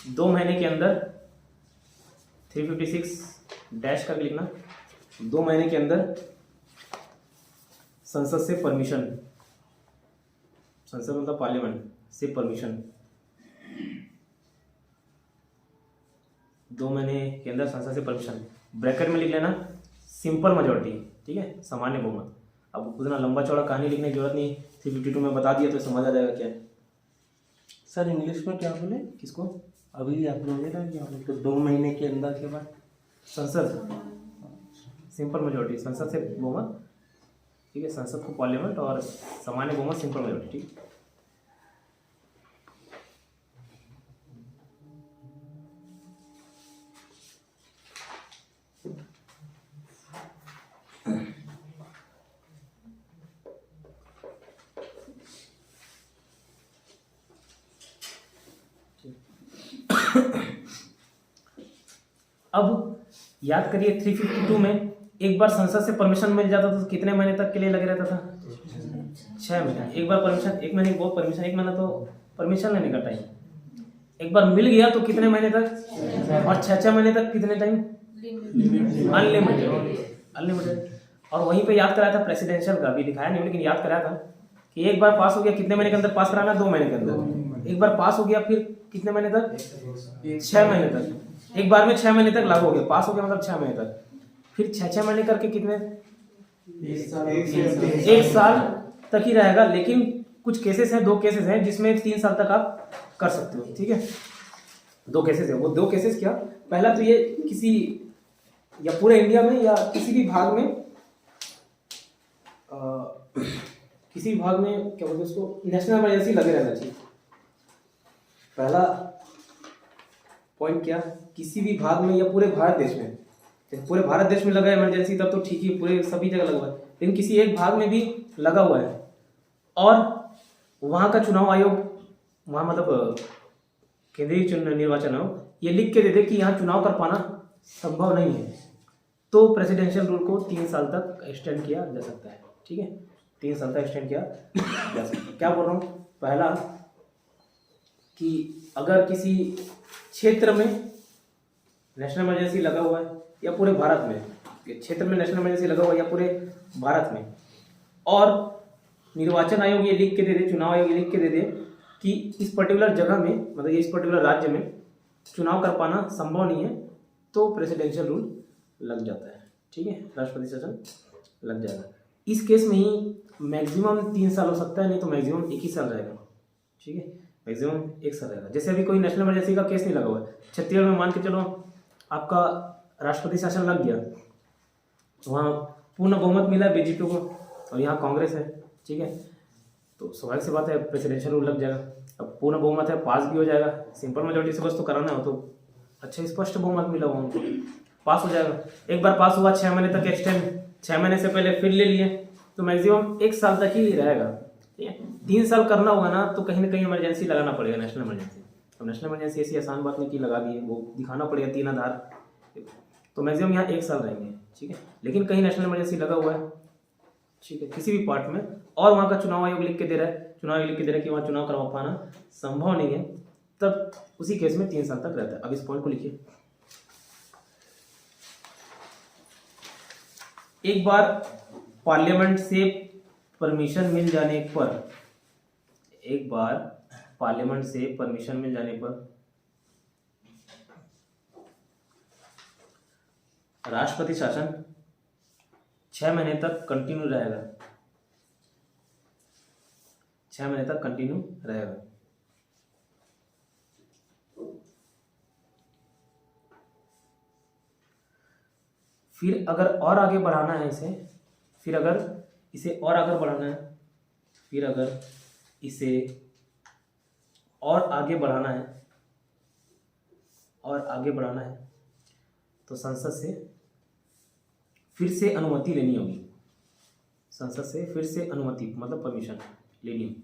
2 महीने के अंदर, 356 डैश करके लिखना 2 महीने के अंदर संसद से परमिशन, संसद मतलब पार्लियामेंट से परमिशन, 2 महीने के अंदर संसद से परमिशन। ब्रैकेट में लिख लेना सिंपल मेजॉरिटी, ठीक है, सामान्य बहुमत। अब उतना लंबा चौड़ा कहानी लिखने की जरूरत नहीं, 352 में बता दिया तो समझ आ जाएगा क्या है। सर इंग्लिश में क्या बोले? किसको? अभी आप लोगे ना क्या बोले तो 2 महीने के अंदर के बाद संसद, सिंपल मेजोरिटी, संसद से बहुमत, ठीक है, संसद को पार्लियामेंट और सामान्य बहुमत सिंपल मेजोरिटी, ठीक। अब याद करिए 352 में एक बार संसद से परमिशन मिल जाता था तो कितने महीने तक के लिए लगे रहता था? 6 महीने। एक बार परमिशन, एक महीने बहुत परमिशन, एक महीना तो परमिशन लेने का टाइम, एक बार मिल गया तो कितने महीने तक, और 6 महीने तक कितने टाइम? अनलिमिटेड। और वहीं पे याद कराया था प्रेसिडेंशियल का, भी दिखाया नहीं लेकिन याद कराया था कि एक बार पास हो गया कितने महीने के अंदर पास कराना? 2 महीने के अंदर। एक बार पास हो गया फिर कितने महीने तक? 6 महीने तक। एक बार में 6 महीने तक लागू हो गया, पास हो गया मतलब 6 महीने तक, फिर 6 महीने करके कितने? 1 साल तक ही रहेगा। लेकिन कुछ केसेस हैं, 2 केसेस हैं जिसमें 3 साल तक आप कर सकते हो, ठीक है। 2 केसेस है, वो 2 केसेस क्या? पहला तो ये किसी या पूरे इंडिया में या किसी भी भाग में किसी भाग में क्या बोलते हैं उसको, नेशनल इमरजेंसी लगे रहना चाहिए। पहला पॉइंट क्या? किसी भी भाग में या पूरे भारत देश में, पूरे भारत देश में लगा है इमरजेंसी तब तो ठीक ही, पूरे सभी जगह लगा हुआ है, लेकिन किसी एक भाग में भी लगा हुआ है और वहाँ का चुनाव आयोग, वहाँ मतलब केंद्रीय निर्वाचन आयोग ये लिख के दे दे कि यहाँ चुनाव कर पाना संभव नहीं है, तो प्रेसिडेंशियल रूल को 3 साल तक एक्सटेंड किया जा सकता है, ठीक है। 3 साल तक एक्सटेंड किया जा सकता है। क्या बोल रहा हूँ? पहला कि अगर किसी क्षेत्र में नेशनल इमरजेंसी लगा हुआ है या पूरे भारत में, क्षेत्र में नेशनल इमरजेंसी लगा हुआ है या पूरे भारत में, और निर्वाचन आयोग ये लिख के दे दे, चुनाव आयोग ये लिख के दे दे कि इस पर्टिकुलर जगह में, मतलब इस पर्टिकुलर राज्य में चुनाव कर पाना संभव नहीं है, तो प्रेसिडेंशियल रूल लग जाता है, ठीक है, राष्ट्रपति शासन लग जाएगा। इस केस में ही मैक्सिमम 3 साल हो सकता है, नहीं तो मैक्सिमम 1 ही साल रहेगा, ठीक है, मैक्सिमम 1 साल रहेगा। जैसे अभी कोई नेशनल इमरजेंसी का केस नहीं लगा हुआ है, छत्तीसगढ़ में मान के चलो आपका राष्ट्रपति शासन लग गया, वहाँ पूर्ण बहुमत मिला है बीजेपी को और यहाँ कांग्रेस है, ठीक है, तो स्वाभाविक सी बात है प्रेसिडेंशियल रूल लग जाएगा। अब पूर्ण बहुमत है, पास भी हो जाएगा, सिंपल मेजोरिटी से बस तो कराना हो तो अच्छा स्पष्ट बहुमत मिला हुआ उनको, पास हो जाएगा। एक बार पास हुआ 6 महीने तक एक्सटेंड, 6 महीने से पहले फिर ले लिए तो मैक्सिमम 1 साल तक ही रहेगा, ठीक है। 3 साल करना होगा ना तो कहीं ना कहीं इमरजेंसी लगाना पड़ेगा, नेशनल इमरजेंसी। अब नेशनल इमरजेंसी ऐसी आसान बात नहीं कि लगा दी है, वो दिखाना पड़ेगा 3 आधार, तो मैक्सिमम यहाँ 1 साल रहेंगे, ठीक है। लेकिन कहीं नेशनल इमरजेंसी लगा हुआ है, ठीक है, किसी भी पार्ट में, और वहाँ का चुनाव आयोग लिख के दे रहा है, चुनाव आयोग लिख के दे रहा है कि वहाँ चुनाव करवा पाना संभव नहीं है, तब उसी केस में 3 साल तक रहता है। अब इस पॉइंट को लिखिए। एक बार पार्लियामेंट से परमिशन मिल जाने पर, एक बार पार्लियामेंट से परमिशन मिल जाने पर राष्ट्रपति शासन 6 महीने तक कंटिन्यू रहेगा, 6 महीने तक कंटिन्यू रहेगा। फिर अगर और आगे बढ़ाना है इसे, फिर अगर इसे और आगे बढ़ाना है, फिर अगर इसे और आगे बढ़ाना है, और आगे बढ़ाना है तो संसद से फिर से अनुमति लेनी होगी, संसद से फिर से अनुमति मतलब परमिशन लेनी होगी।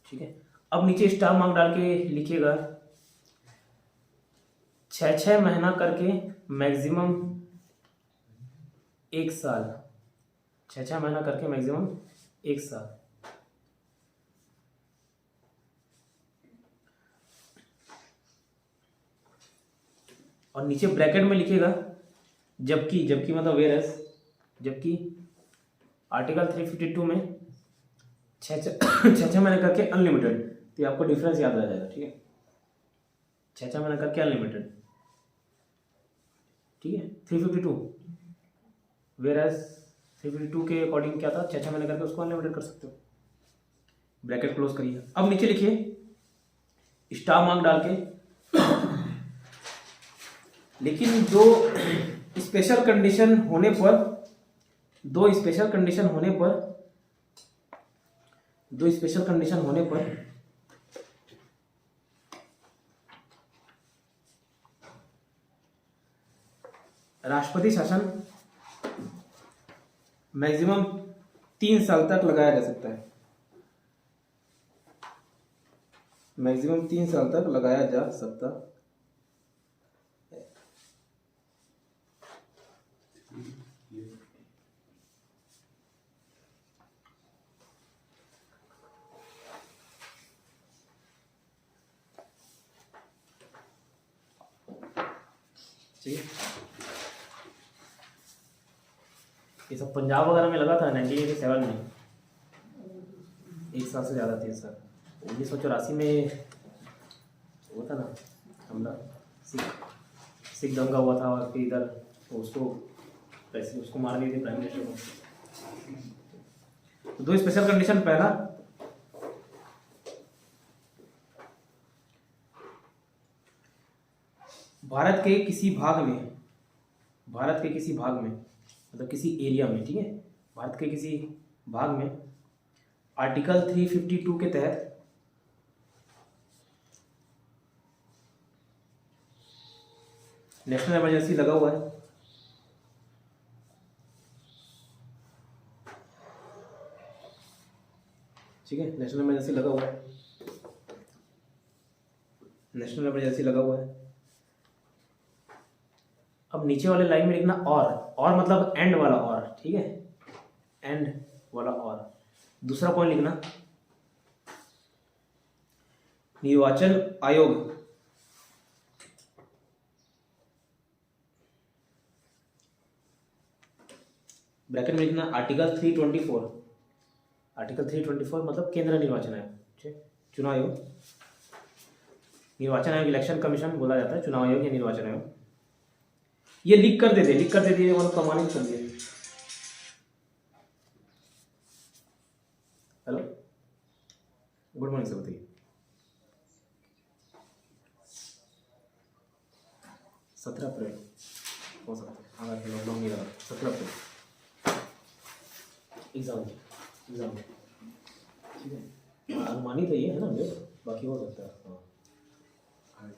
ठीक है, अब नीचे स्टार मार्क डाल के लिखिएगा 6 महीना करके मैक्सिमम 1 साल, 6 महीना करके मैक्सिमम 1 साल। और नीचे ब्रैकेट में लिखिएगा जबकि, जबकि मतलब वेरस, जबकि आर्टिकल 352 में 6 महीने करके अनलिमिटेड, तो आपको डिफरेंस याद आ जाएगा, ठीक है, 6 महीने करके अनलिमिटेड। ठीक है 352, वेयर एज 352 के अकॉर्डिंग क्या था, 6 महीने करके उसको अनलिमिटेड कर सकते हो। ब्रैकेट क्लोज करिए। अब नीचे लिखिए स्टार मार्क डाल के, लेकिन दो स्पेशल कंडीशन होने पर, दो स्पेशल कंडीशन होने पर राष्ट्रपति शासन मैक्सिमम 3 साल तक लगाया जा सकता है, मैक्सिमम 3 साल तक लगाया जा सकता है। ठीक है, ये सब पंजाब वगैरह में लगा था 1987 में, 1 साल से ज़्यादा 3 साल। 1984 में वो था ना हमला, सिख दंगा हुआ था, और फिर इधर उसको पैसे उसको मार दिए थे प्राइम मिनिस्टर को। तो 2 स्पेशल कंडीशन, पहला भारत के किसी भाग में मतलब किसी एरिया में, ठीक है, भारत के किसी भाग में आर्टिकल 352 के तहत नेशनल इमरजेंसी लगा हुआ है, ठीक है, नेशनल इमरजेंसी लगा हुआ है, नेशनल इमरजेंसी लगा हुआ है। अब नीचे वाले लाइन में लिखना और मतलब एंड वाला और, ठीक है, एंड वाला और। दूसरा पॉइंट लिखना, निर्वाचन आयोग ब्रैकेट में लिखना आर्टिकल 324, आर्टिकल 324 मतलब केंद्रीय निर्वाचन आयोग, ठीक है, चुनाव आयोग, निर्वाचन आयोग इलेक्शन कमीशन बोला जाता है, चुनाव आयोग या निर्वाचन आयोग। ये लिख कर दे दिए मतलब कमाने कर दिए। हेलो, गुड मॉर्निंग सर, बताइए। 17 अप्रैल हो सकता है, अगर लॉकडाउन नहीं रहा, 17 अप्रैल एग्जाम, ठीक है, अनुमानित है ये, है ना डेट, बाकी हो सकता है। हाँ,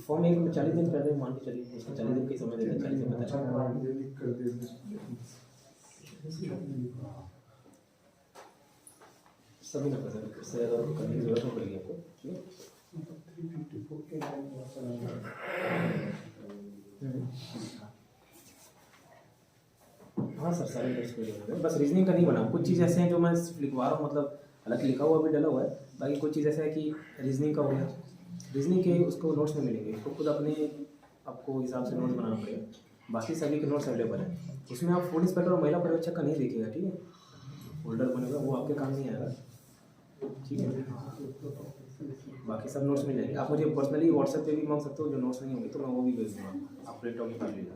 फॉर्म 40 दिन पहले मान के चलिए, उसको 40 दिन का समय देते हैं, 40 दिन पता चला सभी ना पता, उससे अगर करने की जरूरत हो पड़ेगी आपको, ठीक है। हाँ सर, सारे टेस्ट पे है, बस रीजनिंग का नहीं बना, कुछ चीज़ ऐसे हैं जो मैं लिखवा रहा हूँ, मतलब हालांकि लिखा हुआ भी डला हुआ है, बाकी कुछ चीज़ ऐसा है कि रीजनिंग का हो गया, रीजनिंग के उसको नोट्स में मिलेंगे, इसको खुद अपने आपको हिसाब से नोट्स बनाना पड़ेगा, बाकी सभी के नोट्स अवेलेबल है। उसमें आप फूड इंस्पेक्टर और महिला पर्यवेक्षक का नहीं देखिएगा, ठीक है, होल्डर बनेगा, वो आपके काम नहीं आएगा, ठीक है। बाकी सब नोट्स मिल जाएंगे, आप मुझे पर्सनली व्हाट्सएप पे भी मांग सकते हो, जो नोट्स नहीं होंगे तो मैं वो भी भेज दूँगा, आप प्रिंट आउट निकाल लीजिएगा,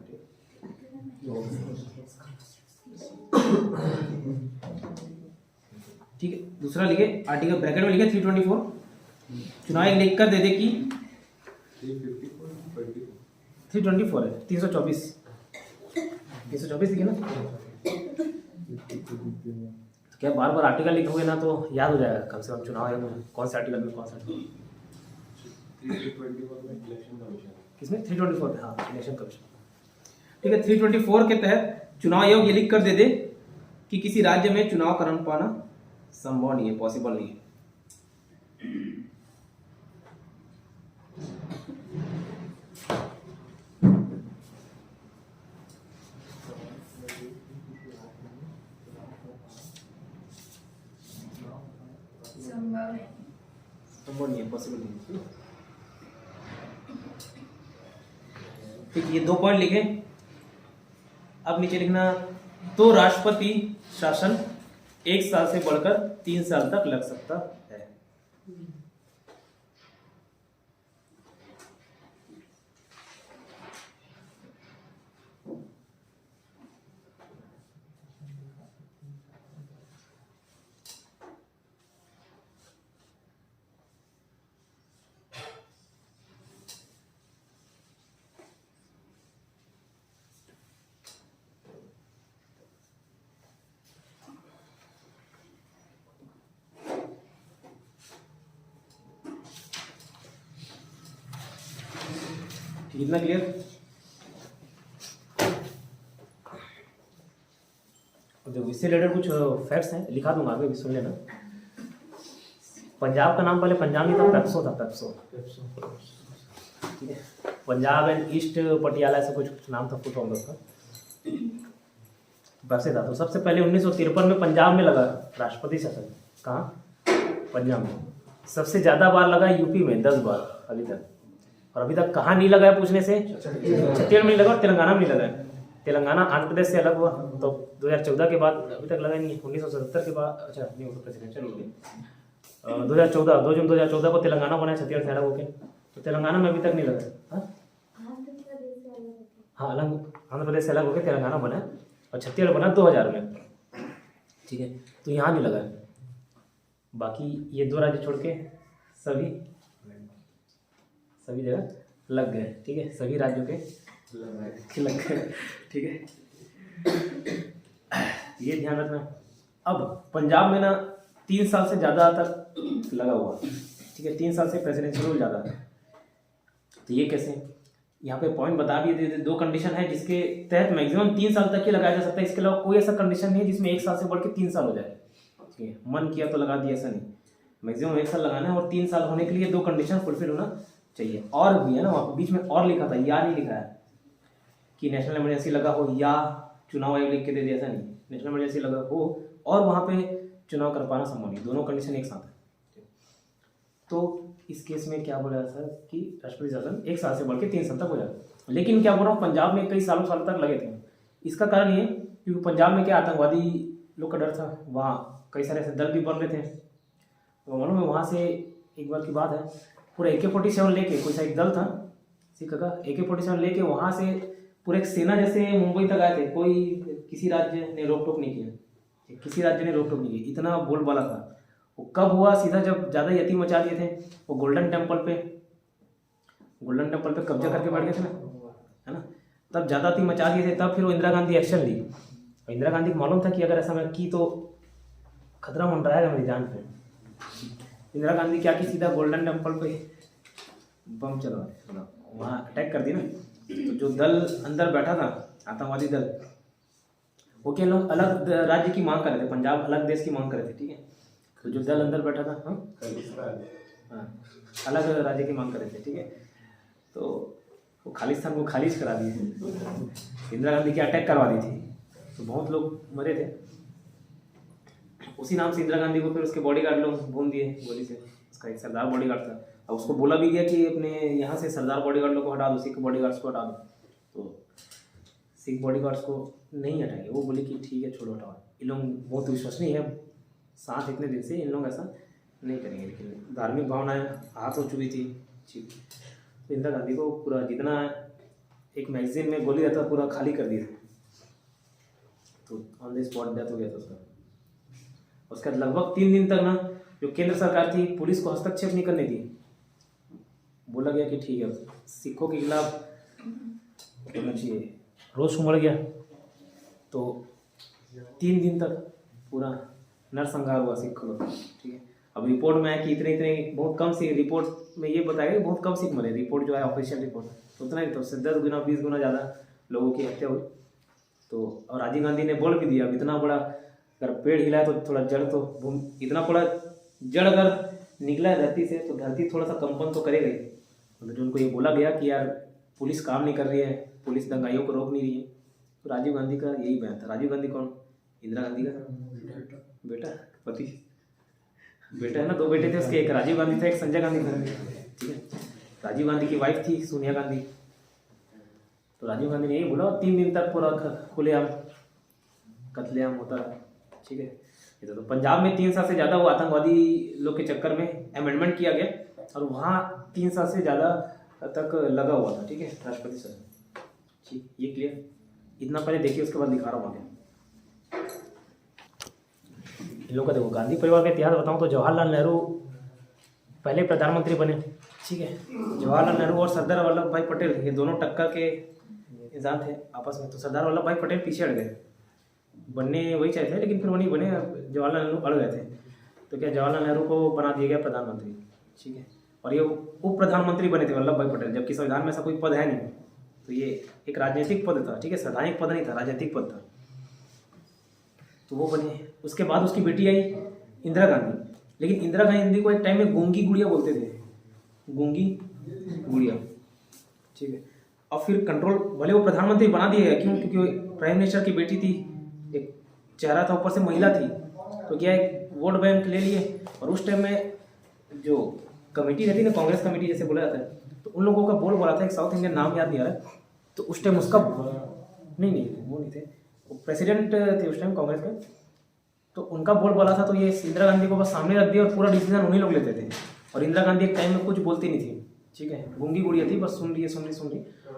ठीक है। दूसरा लिखे आर्टिकल ब्रैकेट में लिखे 324, चुनाव आयोग लिख कर दे दे कि 324 है, 324 लिखे ना, तो क्या बार बार आर्टिकल लिखोगे ना तो याद हो जाएगा कम से कम, चुनाव आयोग में कौन से आर्टिकल में कौन सा, किसमें 324 में, हाँ इलेक्शन कमीशन, ठीक है। 324 के तहत चुनाव आयोग ये लिख कर दे दे कि किसी राज्य में चुनाव कराना पाना संभव नहीं है, पॉसिबल नहीं है। संभव नहीं है, पॉसिबल नहीं है, ठीक। ये 2 पॉइंट लिखे। अब नीचे लिखना, तो राष्ट्रपति शासन 1 साल से बढ़कर 3 साल तक लग सकता है। कितना क्लियर? देखो इससे रिलेटेड कुछ फैक्ट्स हैं, लिखा दूंगा आगे भी, सुन लेना। पंजाब का नाम पहले पंजाब नहीं था, पेप्सो था, पेप्सो। ठीक है, पंजाब एंड ईस्ट पटियाला ऐसा कुछ नाम था, फुल फॉर्म उसका, वैसे था। तो सबसे पहले 1953 में पंजाब में लगा राष्ट्रपति शासन। कहाँ? पंजाब में। सबसे ज़्यादा बार लगा यूपी में, 10 बार अभी तक। और अभी तक कहाँ नहीं लगा है पूछने से, छत्तीसगढ़ में नहीं लगा और तेलंगाना में नहीं लगा है। तेलंगाना आंध्र प्रदेश से अलग हुआ तो 2014 के बाद अभी तक लगा नहीं। 1977 के बाद, अच्छा नहीं, वो तो प्रेसिडेंशियल हो गया। 2014 2 जून 2014 को तेलंगाना बना, छत्तीसगढ़ से अलग हो गया। तो तेलंगाना में अभी तक नहीं लगा। हाँ, अलग, आंध्र प्रदेश से अलग हो गया, तेलंगाना बना और छत्तीसगढ़ बना 2000 में। ठीक है, तो यहाँ नहीं लगा है। बाकी ये 2 राज्य छोड़ के सभी जगह लग गए। ठीक है, सभी राज्यों के लग गए। ठीक है, ये ध्यान रखना। अब पंजाब में ना 3 साल से ज़्यादा तक लगा हुआ। ठीक है, 3 साल से प्रेसिडेंशियल रूल ज़्यादा। तो ये कैसे? यहाँ पे पॉइंट बता भी दिए। 2 कंडीशन है जिसके तहत मैक्सिमम 3 साल तक ही लगाया जा सकता है। इसके अलावा कोई ऐसा कंडीशन नहीं है जिसमें 1 साल से बढ़ के 3 साल हो जाए। ठीक है, मन किया तो लगा दिया, ऐसा नहीं। मैक्सिमम 1 साल लगाना है और 3 साल होने के लिए 2 कंडीशन फुलफिल होना चाहिए। और भी है ना, वहाँ बीच में और लिखा था, या नहीं लिखा है कि नेशनल इमरजेंसी लगा हो या चुनाव आयोग लिख के दे दिया, ऐसा नहीं। नेशनल इमरजेंसी लगा हो और वहाँ पे चुनाव कर पाना संभव नहीं, दोनों कंडीशन एक साथ है। तो इस केस में क्या बोला सर कि राष्ट्रपति शासन 1 साल से बढ़ के 3 साल तक हो जाता। लेकिन क्या बोल रहा हूँ, पंजाब में कई सालों तक लगे थे। इसका कारण ये क्योंकि पंजाब में क्या आतंकवादी लोग का डर था, वहाँ कई सारे ऐसे दल भी बन रहे थे। तो मालूम है, वहाँ से एक बार की बात है, पूरा AK-47 लेके, कोई सा एक दल था सिख का, AK-47 लेके वहाँ से पूरे एक सेना जैसे मुंबई तक आए थे। कोई किसी राज्य ने रोक टोक नहीं किया, किसी राज्य ने रोक टोक नहीं की, इतना बोलबाला था। वो कब हुआ? सीधा जब ज़्यादा यती मचा दिए थे, वो गोल्डन टेम्पल पे कब्जा करके बैठ गए थे ना, है ना, तब ज़्यादा यती मचा दिए थे। तब फिर वो इंदिरा गांधी एक्शन ली। और इंदिरा गांधी को मालूम था कि अगर ऐसा मैं की तो खतरा मंडराएगा मेरी जान पे। इंदिरा गांधी क्या की, सीधा गोल्डन टेम्पल पे बम चलवा दिया, वहाँ अटैक कर दिया ना। तो जो दल अंदर बैठा था, आतंकवादी दल, वो क्या लोग अलग राज्य की मांग कर रहे थे, पंजाब अलग देश की मांग कर रहे थे। ठीक है, तो जो दल अंदर बैठा था, हाँ, अलग राज्य की मांग कर रहे थे। ठीक है, तो वो खालिस्तान को खारिज करा दिए। इंदिरा गांधी की अटैक करवा दी थी, तो बहुत लोग मरे थे। उसी नाम से इंदिरा गांधी को फिर उसके बॉडीगार्ड लोग भून दिए गोली से। उसका एक सरदार बॉडीगार्ड था, और उसको बोला भी गया कि अपने यहाँ से सरदार बॉडीगार्ड लोग को हटा दो, सिख बॉडीगार्ड्स को हटा दो। तो सिख बॉडीगार्ड्स को नहीं हटाएंगे, वो बोले कि ठीक है छोड़ो, हटाओ। इन लोग बहुत विश्वसनीय है, साथ इतने दिन से, इन लोग ऐसा नहीं करेंगे। लेकिन धार्मिक भावनाएं हाथ हो चुकी थी। ठीक, तो इंदिरा गांधी को पूरा जितना एक मैगजीन में गोली रहता पूरा खाली कर दिया, तो ऑन द स्पॉट डेथ हो गया था उसका। उसके बाद लगभग 3 दिन तक ना जो केंद्र सरकार थी, पुलिस को हस्तक्षेप नहीं करने दी। बोला गया कि ठीक है, सिखों के खिलाफ होना चाहिए, रोष उमड़ गया। तो 3 दिन तक पूरा नरसंहार हुआ सिखों लोग। ठीक है, अब रिपोर्ट में है कि इतने बहुत कम सिख, रिपोर्ट में ये बताया कि बहुत कम सिख मरे। रिपोर्ट जो है ऑफिशियल रिपोर्ट, तो उतना ही, तो उससे 10 गुना 20 गुना ज़्यादा लोगों की हत्या हुई। तो और राजीव गांधी ने बोल भी दिया, अब इतना बड़ा अगर पेड़ हिला है तो थोड़ा जड़ तो इतना बड़ा जड़ अगर निकला है धरती से, तो धरती थोड़ा सा कंपन तो करेगा ही। मतलब जो उनको ये बोला गया कि यार पुलिस काम नहीं कर रही है, पुलिस दंगाइयों को रोक नहीं रही है, तो राजीव गांधी का यही बयान था। राजीव गांधी कौन? इंदिरा गांधी का बेटा, पति, बेटा है ना, 2 बेटे थे उसके, एक राजीव गांधी था, एक संजय गांधी था। ठीक है, राजीव गांधी की वाइफ थी सोनिया गांधी। तो राजीव गांधी ने यही बोला, 3 दिन तक पूरा खुलेआम कत्लेआम होता है। ठीक है, ये तो पंजाब में 3 साल से ज़्यादा वो आतंकवादी लोग के चक्कर में अमेंडमेंट किया गया, और वहाँ 3 साल से ज़्यादा तक लगा हुआ था। ठीक है, राष्ट्रपति शासन। ठीक, ये क्लियर? इतना पहले देखिए, उसके बाद दिखा रहा हूँ आगे। इन लोगों का देखो, गांधी परिवार का इतिहास बताऊँ तो जवाहरलाल नेहरू पहले प्रधानमंत्री बने। ठीक है, जवाहरलाल नेहरू और सरदार वल्लभ भाई पटेल, ये दोनों टक्कर के इंसान थे आपस में। तो सरदार वल्लभ भाई पटेल पीछे हट गए, बनने वही चाहते थे लेकिन फिर वो नहीं बने, जवाहरलाल नेहरू अड़ गए थे। तो क्या जवाहरलाल नेहरू को बना दिया गया प्रधानमंत्री। ठीक है, और ये उप प्रधानमंत्री बने थे वल्लभ भाई पटेल, जबकि संविधान में ऐसा कोई पद है नहीं। तो ये एक राजनीतिक पद था, ठीक है, संवैधानिक पद नहीं था, राजनीतिक पद था। तो वो बने। उसके बाद उसकी बेटी आई इंदिरा गांधी, लेकिन इंदिरा गांधी को एक टाइम में गूंगी गुड़िया बोलते थे, गूंगी गुड़िया, ठीक है। और फिर कंट्रोल, भले वो प्रधानमंत्री बना दिया गया, क्यों? क्योंकि वो प्राइम मिनिस्टर की बेटी थी, एक चेहरा था, ऊपर से महिला थी, तो क्या एक वोट बैंक ले लिए। और उस टाइम में जो कमेटी रहती है ना, कांग्रेस कमेटी जैसे बोला जाता है, तो उन लोगों का बोल बोला था, एक साउथ इंडियन नाम याद नहीं आ रहा है, तो उस टाइम उसका नहीं वो नहीं थे, वो प्रेसिडेंट थे उस टाइम कांग्रेस के, तो उनका बोल बोला था। तो ये इंदिरा गांधी को बस सामने रख दिया और पूरा डिसीजन उन्हीं लोग लेते थे। और इंदिरा गांधी एक टाइम में कुछ बोलती नहीं थी, ठीक है, गूंगी गुड़िया थी, बस सुन रही है।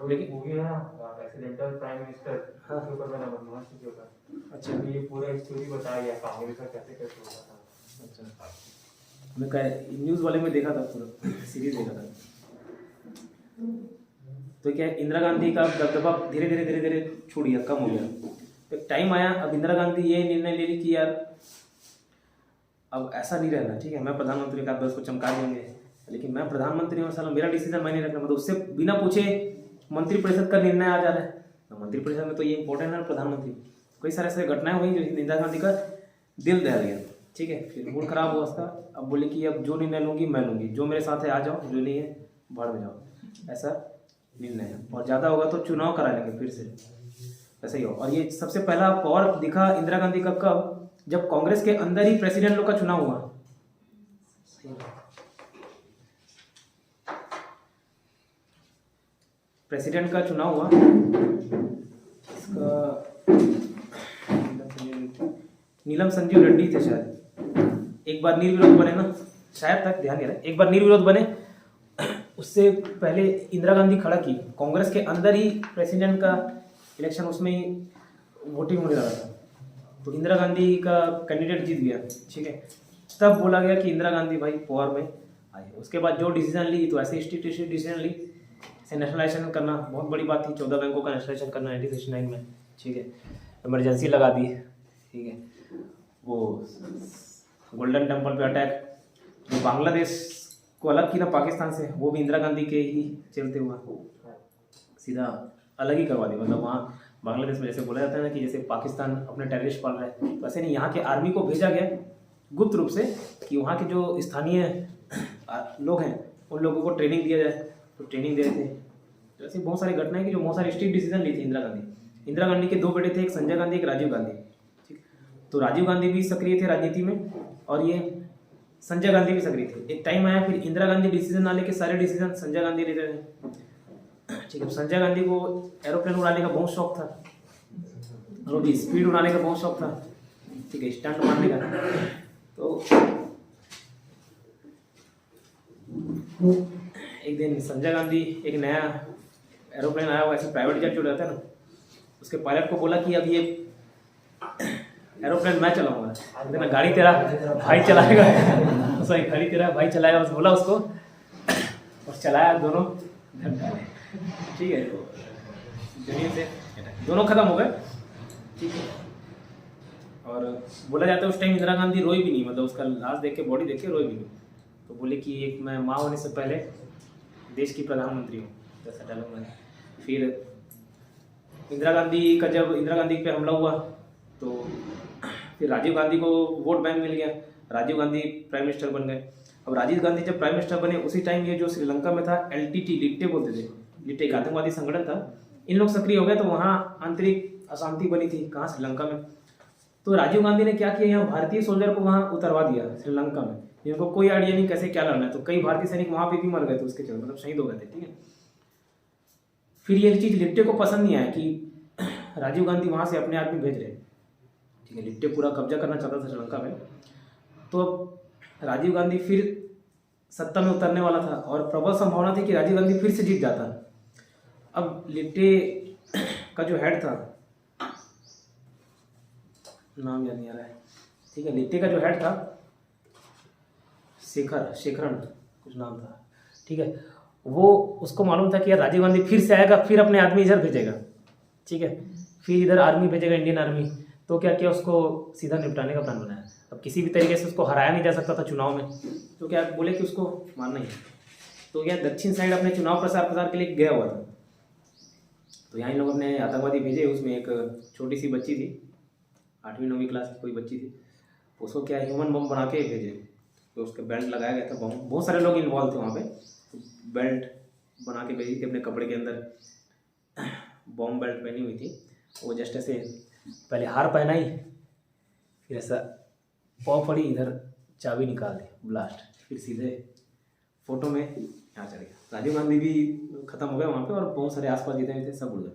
लेकिन मूवी है ना प्रेसिडेंटल प्राइम मिनिस्टर, हाँ। उसके ऊपर मैंने मनमोहन सिंह के ऊपर, अच्छा। ये पूरा स्टोरी बताया गया कांग्रेस में कैसे कैसे होता था। अच्छा, मैं न्यूज़ वाले में देखा था, पूरा सीरीज देखा था। तो क्या इंदिरा गांधी का दबदबा धीरे धीरे छूट गया, कम हो गया। तो एक टाइम आया, अब इंदिरा गांधी ये निर्णय ले ली कि यार अब ऐसा नहीं रहना, ठीक है, मैं प्रधानमंत्री का उसको चमका देंगे, लेकिन मैं प्रधानमंत्री हूँ, साला मेरा डिसीजन मैं नहीं रखना। मतलब उससे बिना पूछे मंत्रिपरिषद का निर्णय आ जा रहा है, तो मंत्रिपरिषद में तो ये इंपॉर्टेंट है प्रधानमंत्री। कई सारे ऐसे घटनाएं हुई जो इंदिरा गांधी का दिल दहल गया, ठीक है। फिर मूड खराब हुआ उसका, अब बोले कि अब जो निर्णय लूंगी मैं लूंगी, जो मेरे साथ है आ जाओ, जो नहीं है बाहर में जाओ, ऐसा निर्णय है। और ज़्यादा होगा तो चुनाव करा लेंगे फिर से, ऐसा ही हो। और ये सबसे पहला पावर दिखा इंदिरा गांधी का कब? जब कांग्रेस के अंदर ही प्रेसिडेंट लोग का चुनाव हुआ। प्रेसिडेंट का चुनाव हुआ, इसका नीलम संजीव रेड्डी थे शायद, एक बार निर्विरोध बने ना, शायद तक ध्यान नहीं रहा, एक बार निर्विरोध बने। उससे पहले इंदिरा गांधी खड़ा की, कांग्रेस के अंदर ही प्रेसिडेंट का इलेक्शन, उसमें ही वोटिंग होने लगा था, तो इंदिरा गांधी का कैंडिडेट जीत गया, ठीक है। तब बोला गया कि इंदिरा गांधी भाई पावर में आई। उसके बाद जो डिसीजन ली, तो ऐसे इंस्टीट्यूशन डिसीजन ली, ऐसे नेशनलाइजेशन करना बहुत बड़ी बात थी, 14 बैंकों का नेशनलाइजेशन करना 1969 में, ठीक है। इमरजेंसी लगा दी, ठीक है। वो गोल्डन टेम्पल पे अटैक, जो बांग्लादेश को अलग की ना पाकिस्तान से, वो भी इंदिरा गांधी के ही चलते हुआ सीधा अलग ही करवा दी। मतलब वहाँ बांग्लादेश में जैसे बोला जाता है ना कि जैसे पाकिस्तान अपने टेररिस्ट पाल रहा है, तो ऐसे नहीं, यहाँ के आर्मी को भेजा गया गुप्त रूप से कि वहाँ के जो स्थानीय लोग हैं उन लोगों को ट्रेनिंग दिया जाए, तो ट्रेनिंग दे रहे थे। तो ऐसी बहुत सारी घटनाएं कि जो बहुत सारी स्ट्रिक्ट डिसीजन ली थी इंदिरा गांधी। इंदिरा गांधी के दो बेटे थे, एक संजय गांधी, एक राजीव गांधी, ठीक। तो राजीव गांधी भी सक्रिय थे राजनीति में, और ये संजय गांधी भी सक्रिय थे। एक टाइम आया फिर इंदिरा गांधी डिसीजन ना लेके सारे डिसीजन संजय गांधी लेते थे, ठीक है। संजय गांधी को एरोप्लेन उड़ाने का बहुत शौक था, और वो भी स्पीड उड़ाने का बहुत शौक था, ठीक है, स्टंट मारने का। तो एक दिन संजय गांधी, एक नया एरोप्लेन आया हुआ, ऐसे प्राइवेट जेट जो रहता है ना, उसके पायलट को बोला कि अब ये एरोप्लेन मैं चलाऊंगा, ना गाड़ी तेरा भाई चलाएगा, सॉरी गाड़ी तेरा भाई चलाएगा, बस बोला उसको, और चलाया दोनों, ठीक है। जमीन से दोनों खत्म हो गए, ठीक है। और बोला जाता है उस टाइम इंदिरा गांधी रोई भी नहीं, मतलब उसका लाश देख के, बॉडी देख के रोई भी नहीं। तो बोले कि एक मैं माँ होने से पहले देश की प्रधानमंत्री हूँ, जैसा डायलॉग मैंने। फिर इंदिरा गांधी का, जब इंदिरा गांधी पे हमला हुआ, तो फिर राजीव गांधी को वोट बैंक मिल गया, राजीव गांधी प्राइम मिनिस्टर बन गए। अब राजीव गांधी जब प्राइम मिनिस्टर बने, उसी टाइम ये जो श्रीलंका में था LTT, लिट्टे बोलते थे, लिट्टे एक आतंकवादी संगठन था, इन लोग सक्रिय हो गए, तो वहाँ आंतरिक अशांति बनी थी, कहाँ? श्रीलंका में। तो राजीव गांधी ने क्या किया, यहाँ भारतीय सोल्जर को वहाँ उतरवा दिया श्रीलंका में, जिनको कोई आइडिया नहीं कैसे क्या लड़ना है। तो कई भारतीय सैनिक वहाँ पे भी मर गए थे उसके चलते, मतलब शहीद हो गए थे, ठीक है। फिर ये चीज़ लिट्टे को पसंद नहीं आया कि राजीव गांधी वहाँ से अपने आदमी भेज रहे, ठीक है। लिट्टे पूरा कब्जा करना चाहता था श्रीलंका में, तो अब राजीव गांधी फिर सत्ता में उतरने वाला था, और प्रबल संभावना थी कि राजीव गांधी फिर से जीत जाता। अब लिट्टे का जो हेड था, नाम याद नहीं आ रहा है, ठीक है, लिट्टे का जो हेड था शेखरन कुछ नाम था, ठीक है। वो, उसको मालूम था कि यार राजीव गांधी फिर से आएगा, फिर अपने आदमी इधर भेजेगा, ठीक है, फिर इधर आर्मी भेजेगा, इंडियन आर्मी। तो क्या किया, उसको सीधा निपटाने का प्लान बनाया। अब किसी भी तरीके से उसको हराया नहीं जा सकता था चुनाव में, तो क्या बोले कि उसको मारना ही है, तो यह दक्षिण साइड अपने चुनाव प्रचार के लिए गया हुआ था। तो यहाँ इन लोगों ने आतंकवादी भेजे, उसमें एक छोटी सी बच्ची थी, 8वीं 9वीं क्लास की कोई बच्ची थी, उसको क्या ह्यूमन बम बना के भेजे। तो उसके बेल्ट लगाया गया था, बम, बहुत सारे लोग इन्वॉल्व थे वहाँ पे। तो बेल्ट बना के भेजी थी अपने कपड़े के अंदर, बॉम्ब बेल्ट पहनी हुई थी। वो जस्ट ऐसे पहले हार पहनाई, फिर ऐसा पाँव पड़ी, इधर चाबी निकाल दी, ब्लास्ट, फिर सीधे फोटो में यहाँ चले गया। राजीव गांधी भी खत्म हो गया वहाँ पे, और बहुत सारे आसपास जितने थे सब उड़ गए।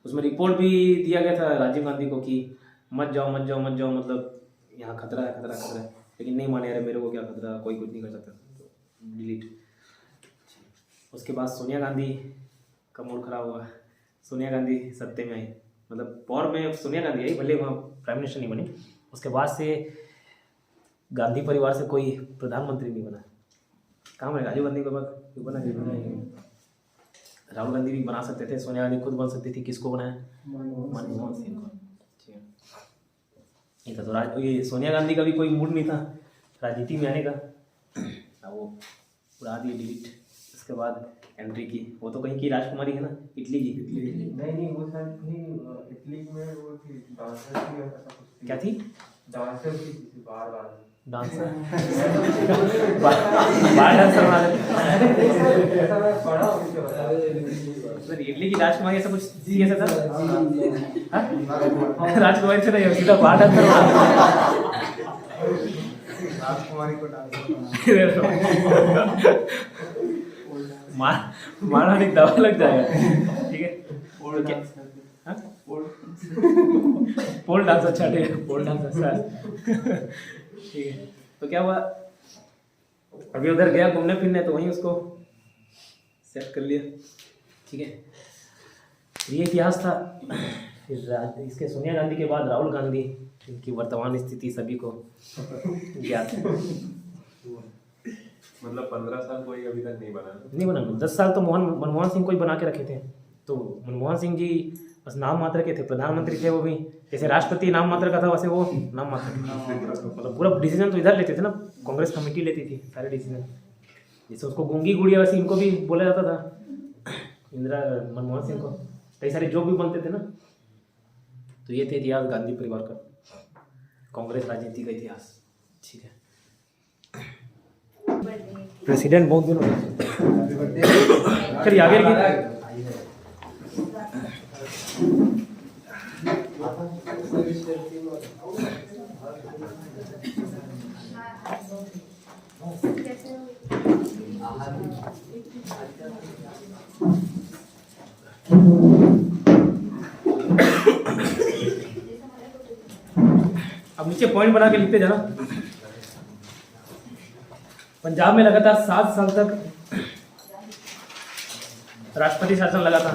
उसमें रिपोर्ट भी दिया गया था राजीव गांधी को कि मत जाओ मत जाओ मत जाओ, मतलब यहाँ खतरा है खतरा खतरा है, लेकिन नहीं माने, अरे मेरे को क्या खतरा, कोई कुछ नहीं कर सकता, तो डिलीट। उसके बाद सोनिया गांधी का मूड खराब हुआ, सोनिया गांधी सत्ते में आई, मतलब पावर में सोनिया गांधी आई, भले वहाँ प्राइम मिनिस्टर नहीं बनी। उसके बाद से गांधी परिवार से कोई प्रधानमंत्री नहीं बना। काम है राजीव गांधी के बाद क्यों बना, राहुल गांधी भी बना सकते थे, सोनिया गांधी खुद बन सकती थी, किसको बनाया, मनमोहन सिंह को। ठीक है, ये था। तो ये सोनिया गांधी का भी कोई मूड नहीं था राजनीति में आने का, वो उड़ा दिए, डिलीट। उसके बाद एंट्री की, वो तो कहीं की राजकुमारी है ना, इटली की। नहीं वो शायद नहीं, इटली में वो थी डांसर थी, ऐसा कुछ थी। क्या थी? डांसर थी किसी बार डांसर बार डांसर वाले। ऐसा मैं पढ़ा उसके बता। सर इटली की राजकुमारी ऐसा कुछ थी, ऐसा था? राजकुमारी से नहीं, सीधा बार डांसर वाला। राजकुमारी को डांसर मारना नहीं, दवा लग जाएगा। ठीक है, पोल डांस अच्छा, ठीक है, पोल डांस अच्छा है। ठीक है, तो क्या हुआ, अभी उधर गया घूमने फिरने, तो वहीं उसको सेट कर लिया। ठीक है, ये इतिहास था। फिर इसके सोनिया गांधी के बाद राहुल गांधी, इनकी वर्तमान स्थिति सभी को ज्ञात है। मतलब 15 साल कोई अभी तक नहीं बना। नहीं बना, 10 साल तो मनमोहन सिंह को ही बना के रखे थे। तो मनमोहन सिंह जी बस नाम मात्र के थे, प्रधानमंत्री थे वो भी, जैसे राष्ट्रपति नाम मात्र का था वैसे वो नाम मात्र, मतलब पूरा डिसीजन तो इधर लेते थे ना, कांग्रेस कमेटी लेती थी सारे डिसीजन। जैसे उसको गूंगी गुड़िया, वैसे इनको भी बोला जाता था, मनमोहन सिंह को कई सारे जो भी बनते थे ना। तो ये थे इतिहास गांधी परिवार का, कांग्रेस राजनीति का इतिहास। ठीक है, प्रेसिडेंट बहुत दिन हो गए। चलिए आगे की। अब नीचे पॉइंट बना के लिखते जाना। पंजाब में लगातार 7 साल तक राष्ट्रपति शासन लगा था।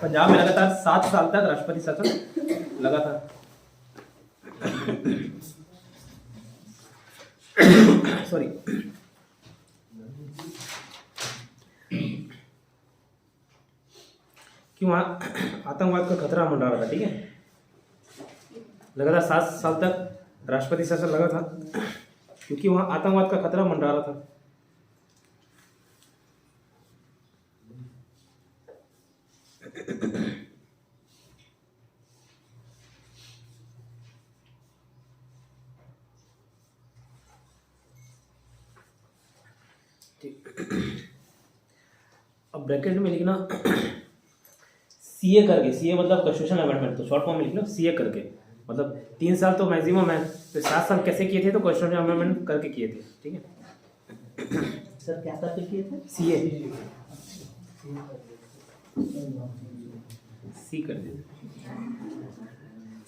पंजाब में लगातार 7 साल तक राष्ट्रपति शासन लगा था। सॉरी, क्यों, वहाँ आतंकवाद का खतरा मंडरा रहा था। ठीक है, लगातार 7 साल तक राष्ट्रपति शासन लगा था, क्योंकि वहाँ आतंकवाद का खतरा मंडरा रहा था। अब ब्रैकेट में लिखना सीए करके, सीए मतलब कॉन्स्टिट्यूशन अमेंडमेंट, तो शॉर्ट फॉर्म में लिखना सीए करके, मतलब 3 साल तो मैक्सिमम है, तो 7 साल कैसे किए थे, तो कॉन्स्टिट्यूशन अमेंडमेंट करके किए थे। ठीक है सर, क्या करके किए थे? सीए, सी कर दिया।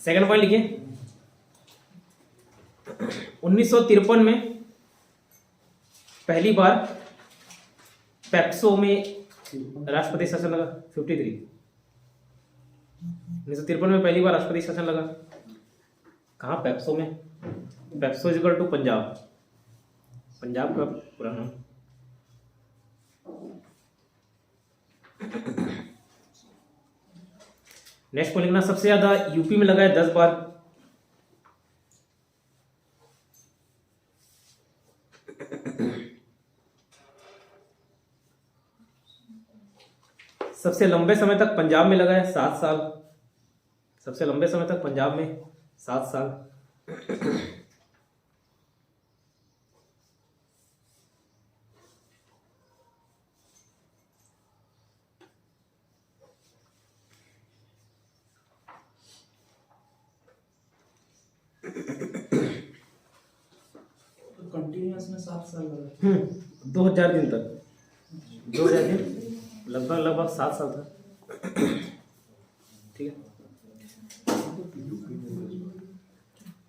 सेकंड पॉइंट लिखिए, 1953 में पहली बार पेप्सो में राष्ट्रपति शासन लगा। 1953 में पहली बार राष्ट्रपति शासन लगा। कहाँ? पेप्सो में। PEPSU is equal to Punjab, Punjab का पूरा नाम। नेक्स्ट को लिखना, सबसे ज्यादा यूपी में लगा है 10 बार। सबसे लंबे समय तक पंजाब में लगा है 7 साल। सबसे लंबे समय तक पंजाब में 7 साल। कंटिन्यूअस में 7 साल लगा। 2000 दिन तक, 2000 दिन, लगभग 7 साल था। ठीक है,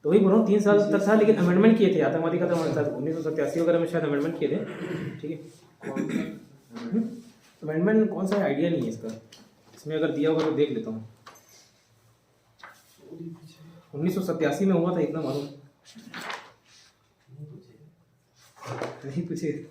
तो वही बोल रहा हूँ 3 साल तक था, लेकिन अमेंडमेंट किए थे आतंकवादी खत्म होने तक 1987 वगैरह में शायद अमेंडमेंट किए थे। ठीक है, अमेंडमेंट कौन सा आइडिया नहीं है इसका, इसमें अगर दिया होगा तो देख लेता हूँ। 1987 में हुआ था, इतना मालूम नहीं पूछे।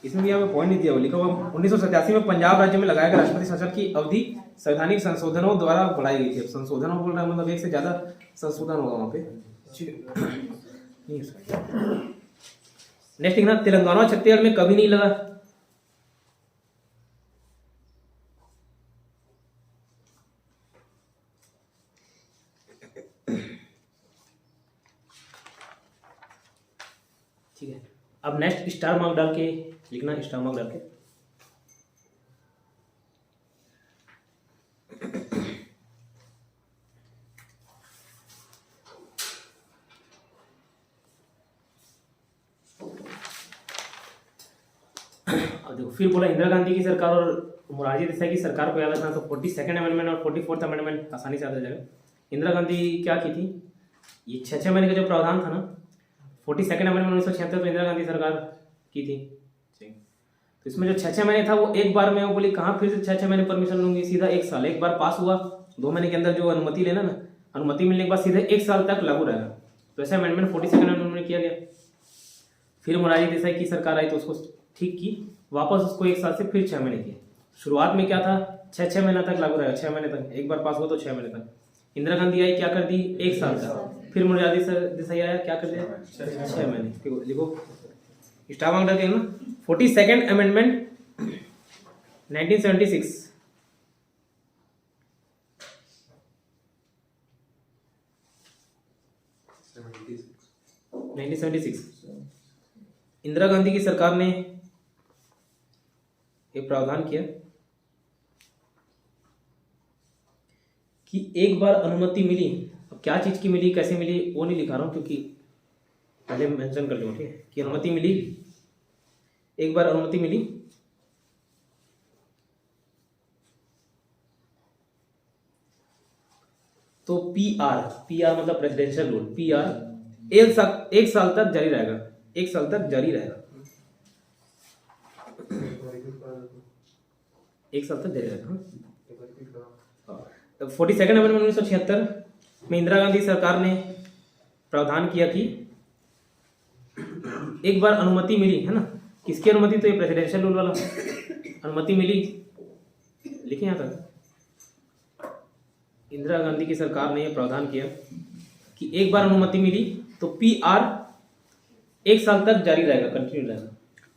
इसमें भी यहाँ पे पॉइंट नहीं दिया हुआ, लिखा हुआ 1987 में पंजाब राज्य में लगाया गया राष्ट्रपति शासन की अवधि संवैधानिक संशोधनों द्वारा बढ़ाई गई थी। अब संशोधनों बोल रहा है मतलब एक से ज्यादा संशोधन होगा वहाँ पे। नेक्स्ट देखना, तेलंगाना छत्तीसगढ़ में कभी नहीं लगा। ठीक है, अब नेक्स्ट स्टार मार्क डाल के लिखना, स्टार मार्क डाल के। अब देखो फिर बोला इंदिरा गांधी की सरकार और मोरारजी देसाई की सरकार को याद रखना, तो 42nd अमेंडमेंट और 44th अमेंडमेंट आसानी से याद रह जाएगा। इंदिरा गांधी क्या की थी, ये 6 महीने का जो प्रावधान था ना, 42nd अमेंडमेंट 1976 तो इंदिरा गांधी सरकार की थी। तो इसमें जो 6 महीने था वो एक बार में वो बोली कहाँ फिर से 6 महीने परमिशन लूंगी, सीधा 1 साल। एक बार पास हुआ 2 महीने के अंदर जो अनुमति लेना ना, अनुमति मिलने के बाद सीधे 1 साल तक लागू रहेगा। तो ऐसा अमेंडमेंट 42nd अमेंडमेंट में किया गया। फिर मोरारजी देसाई की सरकार आई तो उसको ठीक की, वापस उसको 1 साल से फिर 6 महीने किए। शुरुआत में क्या था, 6 महीने तक लागू रहेगा, 6 महीने तक, एक बार पास हुआ तो 6 महीने तक। इंदिरा गांधी आई, क्या कर दी, 1 साल का। फिर मोरारजी देसाई आया, क्या कर दिया, 6 महीने। लिखो स्टार मार्क डाल के ना, 42nd अमेंडमेंट 1976। इंदिरा गांधी की सरकार ने एक प्रावधान किया कि एक बार अनुमति मिली, अब क्या चीज की मिली, कैसे मिली वो नहीं लिखा रहा हूं क्योंकि पहले मेंशन कर लूंगा, ठीक है, कि अनुमति मिली, एक बार अनुमति मिली तो पीआर मतलब प्रेसिडेंशियल रूल, पीआर 1 साल तक जारी रहेगा, 1 साल तक जारी रहेगा, 1 साल तक जारी रहेगा। 42nd अमेंडमेंट 1976 में इंदिरा गांधी सरकार ने प्रावधान किया कि एक बार अनुमति मिली है ना, किसकी अनुमति, तो ये प्रेसिडेंशियल रूल वाला अनुमति मिली, लिखे यहां तक। इंदिरा गांधी की सरकार ने यह प्रावधान किया कि एक बार अनुमति मिली तो पीआर 1 साल तक जारी रहेगा, कंटिन्यू रहेगा।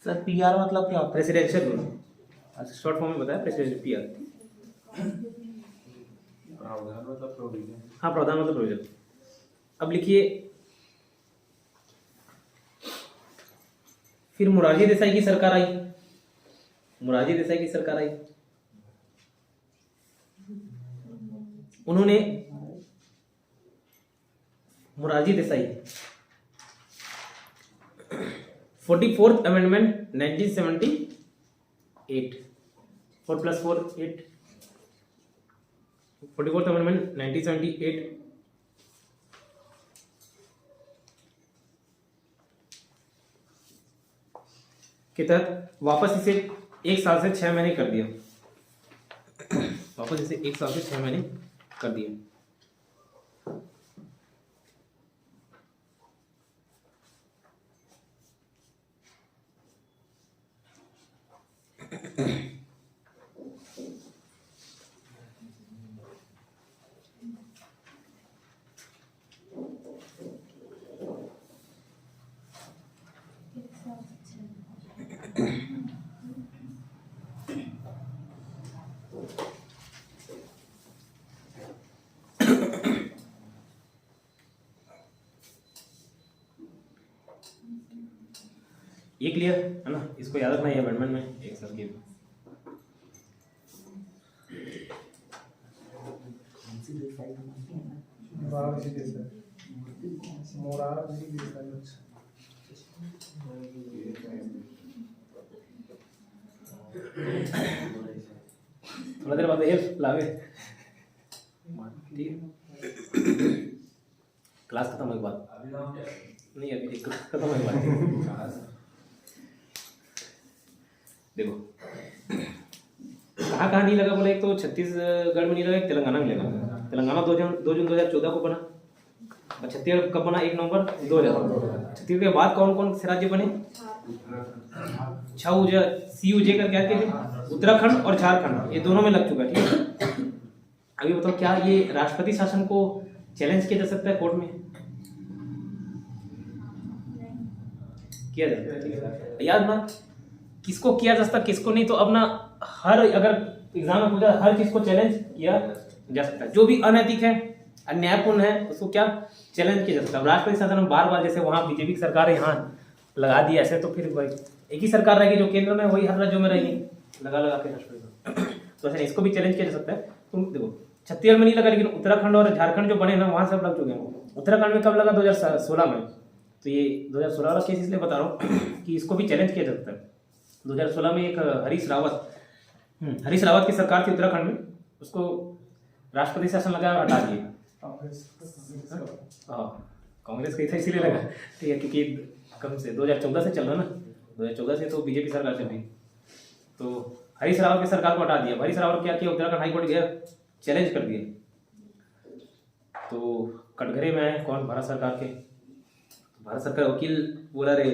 सर पीआर मतलब क्या होता है? प्रेसिडेंशियल रूल, अच्छा शॉर्ट फॉर्म में बताया, प्रेसिडेंशियल पीआर। प्रावधान मतलब प्रोविजन। हाँ, प्रावधान मतलब प्रोविजन। अब लिखिए, फिर मोरारजी देसाई की सरकार आई, मोरारजी देसाई की सरकार आई, उन्होंने Morarji Desai 44th amendment 1978, 4 + 4 8, 44th amendment 1978 के तहत वापस इसे 1 साल से 6 महीने कर दिया, वापस इसे 1 साल से 6 महीने कर दिया। ये क्लियर है ना, इसको याद रखना है अमेंडमेंट में एक सर की थोड़ा देर बाद ये लावे ठीक है। क्लास खत्म होने के बाद नहीं, अभी एक क्लास खत्म होने के बाद देखो कहाँ कहाँ नहीं लगा बोले। एक तो छत्तीसगढ़ में नहीं लगा, एक तेलंगाना में लगा। तेलंगाना 2 जून 2014 को बना और छत्तीसगढ़ कब बना? 1 नवंबर 2000। छत्तीसगढ़ के बाद कौन कौन से राज्य बने? CUJ का क्या कहते हैं? उत्तराखंड और झारखंड, ये दोनों में लग चुका है। ठीक है, अभी बताओ क्या ये राष्ट्रपति शासन को चैलेंज किया जा सकता है कोर्ट में? किया जा सकता है। ठीक है, याद ना किसको किया जा सकता किसको नहीं। तो अब ना हर अगर एग्जाम में पूछा हर चीज को चैलेंज किया जा सकता है। जो भी अनैतिक है, अन्यायपूर्ण है, उसको क्या चैलेंज किया जा सकता है। राष्ट्रपति शासन में बार बार जैसे वहाँ बीजेपी की सरकार है यहाँ लगा दी ऐसे, तो फिर भाई एक ही सरकार रहेगी जो केंद्र में, वही हर राज्यों में रहेगी लगा लगा के राष्ट्रपति। तो ऐसे इसको भी चैलेंज किया जा सकता है। तुम देखो छत्तीसगढ़ में नहीं लगा, लेकिन उत्तराखंड और झारखंड जो बने ना वहाँ सब लग चुके हैं। उत्तराखंड में कब लगा? 2016 में। तो ये 2016 वाला केस इसलिए बता रहा हूँ कि इसको भी चैलेंज किया जा सकता है। 2016 में एक हरीश रावत की सरकार थी उत्तराखंड में, उसको राष्ट्रपति शासन लगाया और हटा दिया। कांग्रेस का था इसीलिए लगा। ठीक है, क्योंकि कम से 2014 से चल रहा ना, 2014 से तो बीजेपी सरकार चल रही। तो हरीश रावत की सरकार को हटा दिया। हरीश रावत क्या किया? उत्तराखंड हाईकोर्ट गया, चैलेंज कर दिया। तो कटघरे में आए कौन? भारत सरकार के। भारत सरकार वकील बोला रे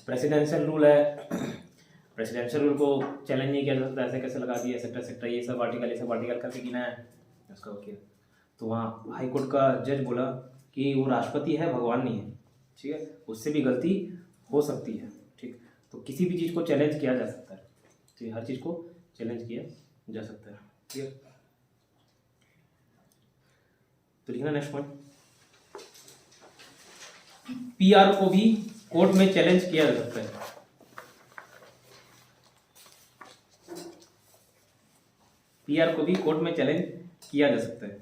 प्रेसिडेंशियल रूल है, प्रेसिडेंशियल रूल को चैलेंज नहीं किया जा सकता, ऐसे कैसे लगा दिया सेक्टर ये सब आर्टिकल करके गिना है उसका वकील। तो वहाँ हाई कोर्ट का जज बोला कि वो राष्ट्रपति है, भगवान नहीं है। ठीक है, उससे भी गलती हो सकती है। ठीक, तो किसी भी चीज़ को चैलेंज किया जा सकता है। ठीक, हर चीज़ को चैलेंज किया जा सकता है। ठीक है, तो लिखना नेक्स्ट पॉइंट, PR को भी कोर्ट में चैलेंज किया जा सकता है। PR को भी कोर्ट में चैलेंज किया जा सकता है।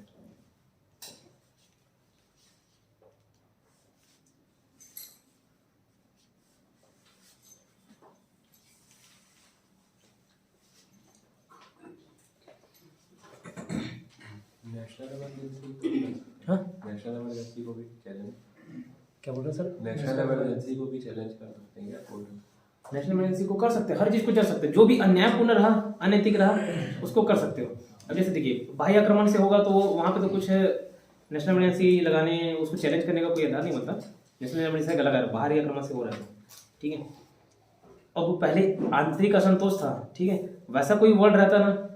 नेशनल इमरजेंसी को भी चैलेंज, क्या बोल रहे हैं सर? नेशनल इमरजेंसी को भी चैलेंज कर सकते हैं क्या कोर्ट में? नेशनल इमरजेंसी को कर सकते हैं, हर चीज को कर सकते हैं। जो भी अन्यायपूर्ण रहा, अनैतिक रहा, उसको कर सकते हो। अब जैसे देखिए बाह्य आक्रमण से होगा तो वहाँ पे तो कुछ नेशनल इमरजेंसी लगाने, उसको चैलेंज करने का कोई आधार नहीं होता। नेशनल इमरजेंसी का लगा बाहरी आक्रमण से हो रहा है, ठीक है। अब वो पहले आंतरिक असंतोष था, ठीक है, वैसा कोई वर्ड रहता ना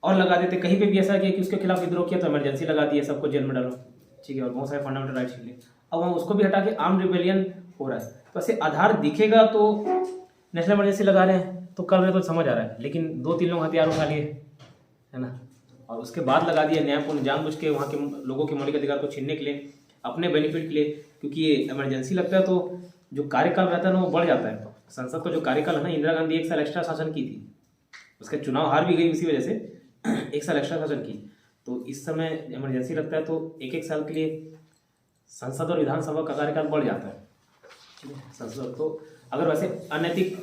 और लगा देते। कहीं पे भी ऐसा किया कि उसके खिलाफ विद्रोह किया तो इमरजेंसी लगा दिया, सबको जेल में डालो, ठीक है, और बहुत सारे फंडामेंटल राइट्स छीन लिए। अब वहाँ उसको भी हटा के आर्म रिबेलियन हो रहा है, तो ऐसे आधार दिखेगा तो नेशनल इमरजेंसी लगा रहे हैं तो कर रहे तो समझ आ रहा है। लेकिन 2-3 लोग हथियार उठा लिए, है ना, और उसके बाद लगा दिया न्यायपूर्ण, जानबूझ के वहाँ के लोगों के मौलिक अधिकार को छीनने के लिए, अपने बेनिफिट के लिए। क्योंकि ये इमरजेंसी लगता है तो जो कार्यकाल रहता है ना वो बढ़ जाता है। तो संसद का जो कार्यकाल है ना, इंदिरा गांधी 1 साल एक्स्ट्रा शासन की थी, उसके चुनाव हार भी गई उसी वजह से 1 साल एक्स्ट्रा शासन की। तो इस समय इमरजेंसी लगता है तो 1-1 साल के लिए संसद और विधानसभा का कार्यकाल बढ़ जाता है, ठीक है। संसद तो अगर वैसे अनैतिक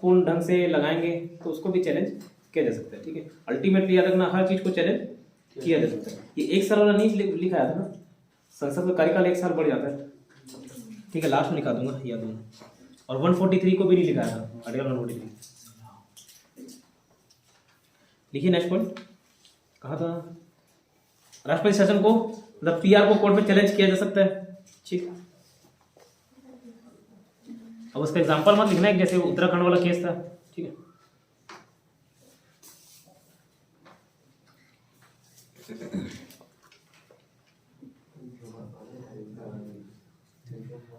पूर्ण ढंग से लगाएंगे तो उसको भी चैलेंज किया जा सकता है, ठीक है। अल्टीमेटली याद रखना, हर चीज़ को चैलेंज किया जा सकता है। ये 1 साल वाला नहीं लिखा था ना, संसद का कार्यकाल 1 साल बढ़ जाता है, ठीक है, लास्ट में लिखा दूंगा याद दूंगा। और 143 को भी नहीं लिखा था, आर्टिकल 143 लिखिए। नेक्स्ट पॉइंट कहा था, राष्ट्रपति शासन को मतलब PR को कोर्ट में चैलेंज किया जा सकता है, ठीक। अब उसका एग्जांपल मत लिखना है जैसे उत्तराखंड वाला केस था, ठीक है।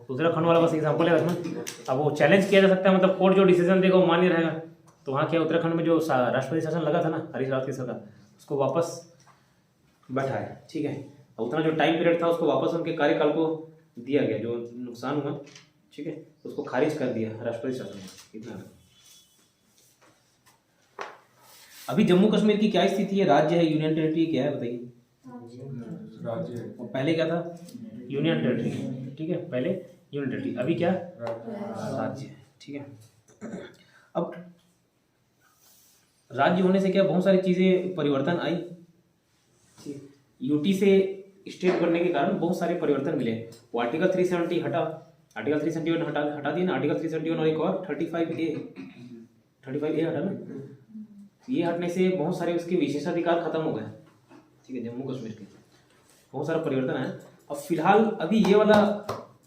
उत्तराखंड वाला बस एग्जाम्पल है इसमें। अब वो चैलेंज किया जा सकता है, मतलब कोर्ट जो डिसीजन देगा वो मान्य रहेगा। तो वहाँ क्या उत्तराखंड में जो राष्ट्रपति शासन लगा था ना हरीश रावत की सरकार, उसको वापस बैठा है, ठीक है। और उतना जो टाइम पीरियड था उसको वापस उनके कार्यकाल को दिया गया, जो नुकसान हुआ, ठीक है, उसको खारिज कर दिया राष्ट्रपति शासन ने, इतना। अभी जम्मू कश्मीर की क्या स्थिति है? राज्य है, यूनियन टेरिटरी क्या है बताइए? राज्य है। और पहले क्या था? यूनियन टेरिटरी, ठीक है, पहले यूनियन टेरिटरी, अभी क्या? राज्य है, ठीक है। अब राज्य होने से क्या बहुत सारी चीजें परिवर्तन आई, यूटी से स्टेट बनने के कारण बहुत सारे परिवर्तन मिले। वो आर्टिकल 370 हटा, आर्टिकल 371 हटा दिया ना, आर्टिकल 371 और एक और 35A हटा ना। ये हटने से बहुत सारे उसके विशेषाधिकार खत्म हो गए, ठीक है, जम्मू कश्मीर के बहुत सारा परिवर्तन है। अब फिलहाल अभी ये वाला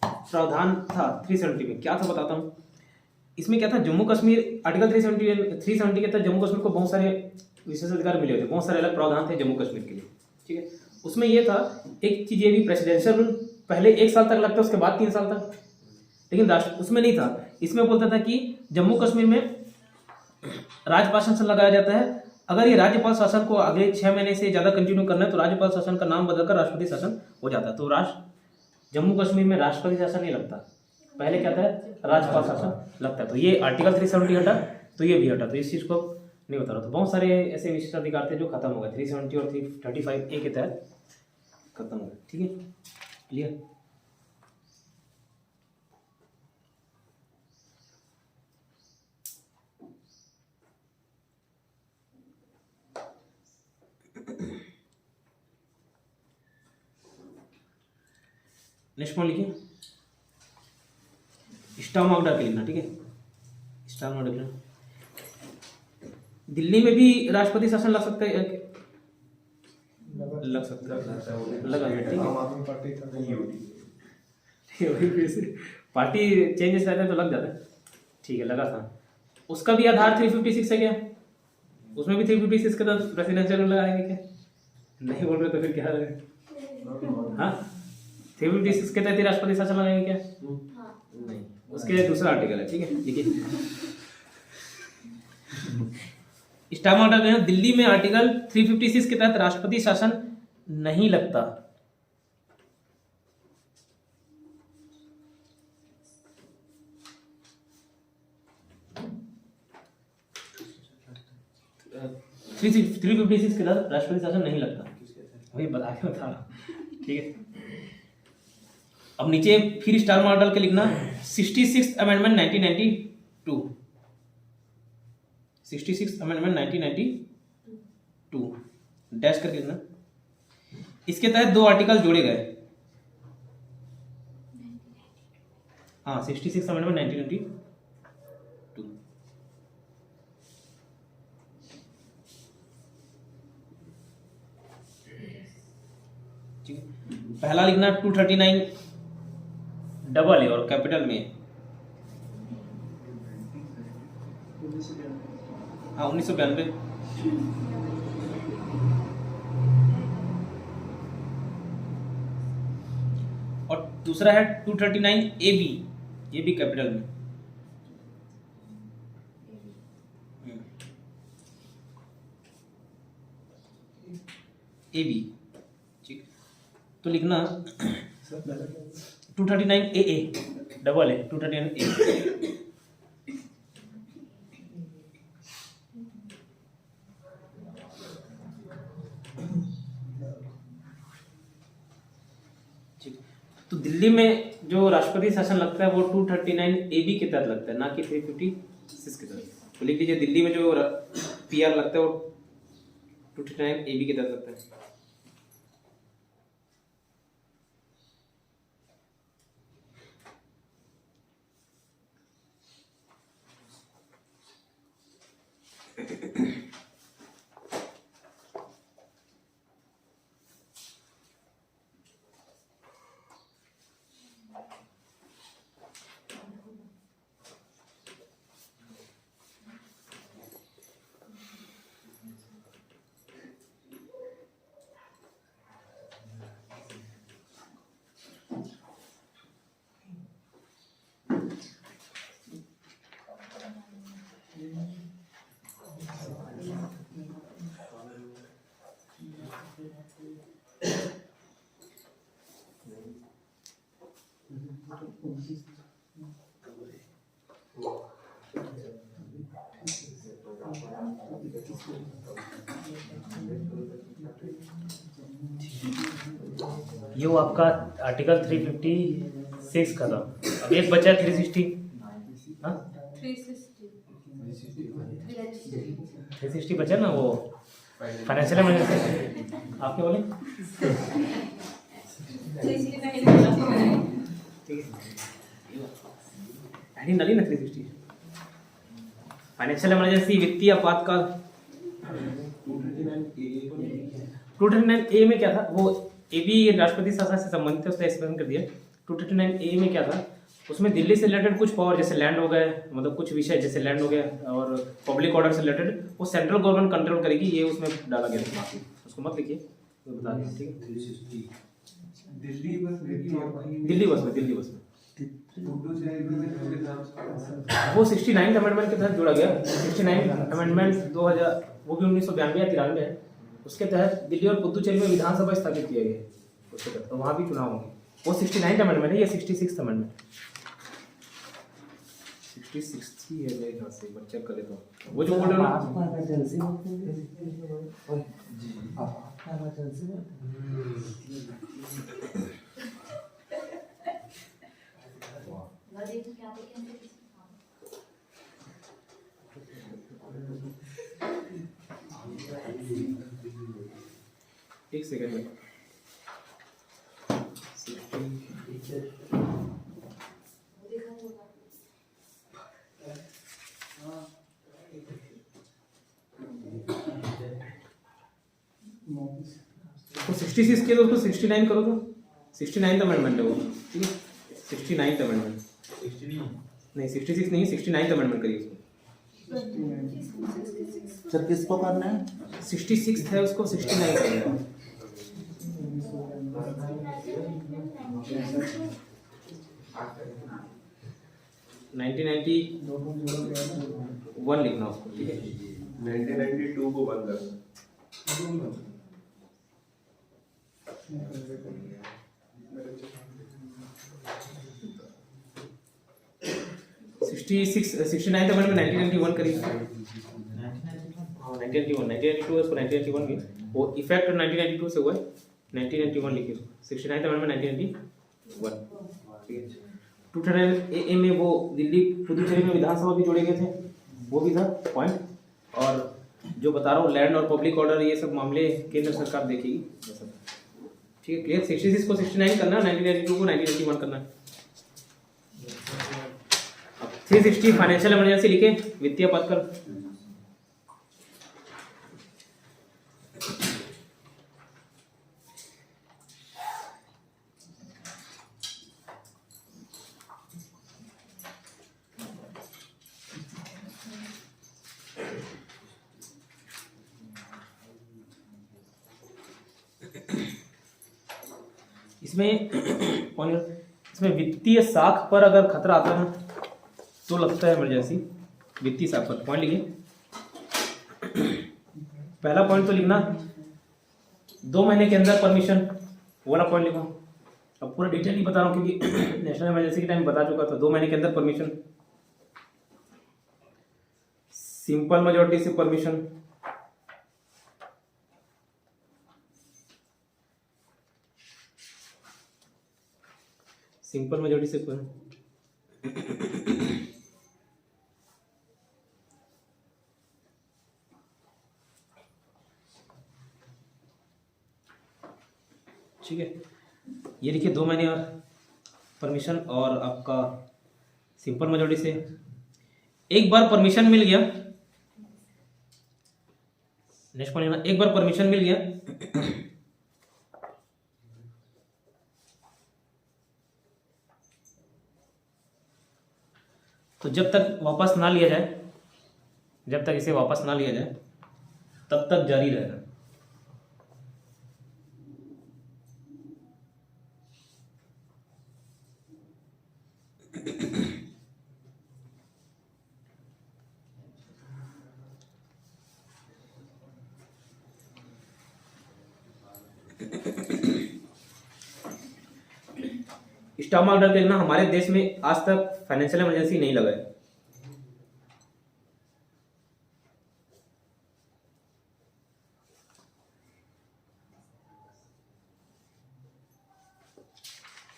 प्रावधान था 370 में, क्या था बताता हूँ। इसमें क्या था, जम्मू कश्मीर आर्टिकल 370 के तहत जम्मू कश्मीर को बहुत सारे विशेषाधिकार मिले थे, बहुत सारे अलग प्रावधान थे जम्मू कश्मीर के लिए, ठीक है। उसमें ये था, एक चीज ये भी, प्रेसिडेंशियल रूल पहले 1 साल तक लगता, उसके बाद 3 साल तक, लेकिन उसमें नहीं था। इसमें बोलता था कि जम्मू कश्मीर में राज्यपाल शासन लगाया जाता है। अगर ये राज्यपाल शासन को अगले 6 महीने से ज्यादा कंटिन्यू करना है तो राज्यपाल शासन का नाम बदलकर राष्ट्रपति शासन हो जाता है। तो जम्मू कश्मीर में राष्ट्रपति शासन नहीं लगता, पहले क्या था, राज्यपाल शासन लगता है। तो ये आर्टिकल 370 हटा, तो ये भी हटा, तो इस चीज को नहीं बता रहा। तो बहुत सारे ऐसे विशेषाधिकार थे जो खत्म हो गए 370 और 335A के तहत खत्म हो गए, ठीक है, क्लियर। नेक्स्ट पॉइंट लिखिए, स्टार मार्क डाल के लिखना, ठीक है, स्टार मार्क लिखना। दिल्ली में भी राष्ट्रपति शासन लग सकता है, लग सकता है, लगा, ठीक है। आम आदमी पार्टी का पार्टी चेंजेस रहते हैं तो लग जाता है, ठीक है, लगा था। उसका भी आधार 356 है क्या? उसमें भी 356 के तहत प्रेसिडेंशियल लगाएंगे क्या? नहीं बोल रहे तो फिर क्या लगेगा? हाँ, 356 के तहत राष्ट्रपति शासन लगाएंगे क्या? नहीं, उसके दूसरा आर्टिकल है, ठीक है, देखिए स्टार मार्क में दिल्ली में आर्टिकल 356 के तहत राष्ट्रपति शासन नहीं लगता। थ्री 356 के तहत राष्ट्रपति शासन नहीं लगता, वही बता के बता रहा, ठीक है। अब नीचे फिर स्टार मार्क डाल के लिखना 66 अमेंडमेंट 1992, 66 अमेंडमेंट 1992 डैश करके लिखना। इसके तहत 2 आर्टिकल जोड़े गए, हाँ 66 अमेंडमेंट 1992, ठीक है। पहला लिखना 239 डबल है और कैपिटल में, हाँ 1992। और दूसरा है 239 AB, ये भी कैपिटल में, AB, ठीक। तो लिखना 239 AA डबल है 239 AA। तो दिल्ली में जो राष्ट्रपति शासन लगता है वो 239 AB के तहत लगता है, ना कि 356 के तहत। तो लिख लीजिए दिल्ली में जो PR लगता है वो 239 AB के तहत लगता है। ये वो आपका आर्टिकल 356 का था। अब एक बचा 360। हाँ 360 बचा ना, वो फाइनेंशियल इमरजेंसी। आप क्या बोले? नली ना 360 फाइनेंशियल इमरजेंसी, वित्तीय आपातकाल। 239A में क्या था, वो ए भी राष्ट्रपति शासन से संबंधित है, उसने एक्सप्लेन कर दिया। 239A में क्या था, उसमें दिल्ली से रिलेटेड कुछ पावर जैसे लैंड हो गए, मतलब कुछ विषय जैसे लैंड हो गया और पब्लिक ऑर्डर से रिलेटेड वो सेंट्रल गवर्नमेंट कंट्रोल करेगी, ये उसमें डाला गया था। उसको मत लिखिए, तो बता दें। ठीक है, दिल्ली बस दिल्ली बस में वो 69 अमेंडमेंट के तहत जोड़ा गया। 69 अमेंडमेंट 2000, वो भी 1992 या 93 है। उसके तहत दिल्ली और पुदुचेरी में विधानसभा स्थापित किया गया, उसके तहत तो वहाँ भी चुनाव होंगे। वो 69 अमेंडमेंट है, ये 66 अमेंडमेंट 66 ही है मेरे ख्याल से, मैं चेक कर लेता हूँ। वो जो बोल रहे हो एक सेकंड में। तो 66 के तो उसको 69 करो, तो 69 अमेंडमेंट है वो। ठीक है, 69 अमेंडमेंट, नहीं 66 नहीं, 69 अमेंडमेंट करिए उसको। सर किसको करना है? 66 है उसको 69 करिए। वन लिखना उसको। ठीक है, 1992 को बंद कर। 69 अमेंडमेंट 1991 करिए। हाँ 1991 उसको 1991 की वो इफेक्ट 1992 से हुआ है, 1991 लिखिए उसको। 69 अमेंडमेंट 1991। ठीक है, 209A में वो दिल्ली पुदुचेरी में विधानसभा भी जोड़े गए थे, वो भी था पॉइंट। और जो बता रहा हूँ लैंड और पब्लिक ऑर्डर, ये सब मामले केंद्र सरकार देखेगी। ठीक है, क्लियर। 66 को 69 करना, 1992 को 1991 करना। अब 360 फाइनेंशियल इमरजेंसी लिखे, वित्तीय आपातकाल। इसमें वित्तीय साख पर अगर खतरा आता है तो लगता है इमरजेंसी। वित्तीय साख पर पॉइंट लिखिए। पहला पॉइंट तो लिखना 2 महीने के अंदर परमिशन, वो वाला पॉइंट लिखो। अब पूरा डिटेल नहीं बता रहा हूँ क्योंकि नेशनल इमरजेंसी के टाइम बता चुका था। 2 महीने के अंदर परमिशन, सिंपल मेजॉरिटी से परमिशन, सिंपल मेजॉरिटी से ठीक है, ये लिखिए 2 महीने और परमिशन। और आपका सिंपल मेजॉरिटी से एक बार परमिशन मिल गया, नेक्स्ट पॉइंट लिखना, एक बार परमिशन मिल गया तो जब तक वापस ना लिया जाए, जब तक इसे वापस ना लिया जाए तब तक जारी रहेगा। स्टॉक मार्केट देखना, हमारे देश में आज तक फाइनेंशियल इमरजेंसी नहीं लगा है।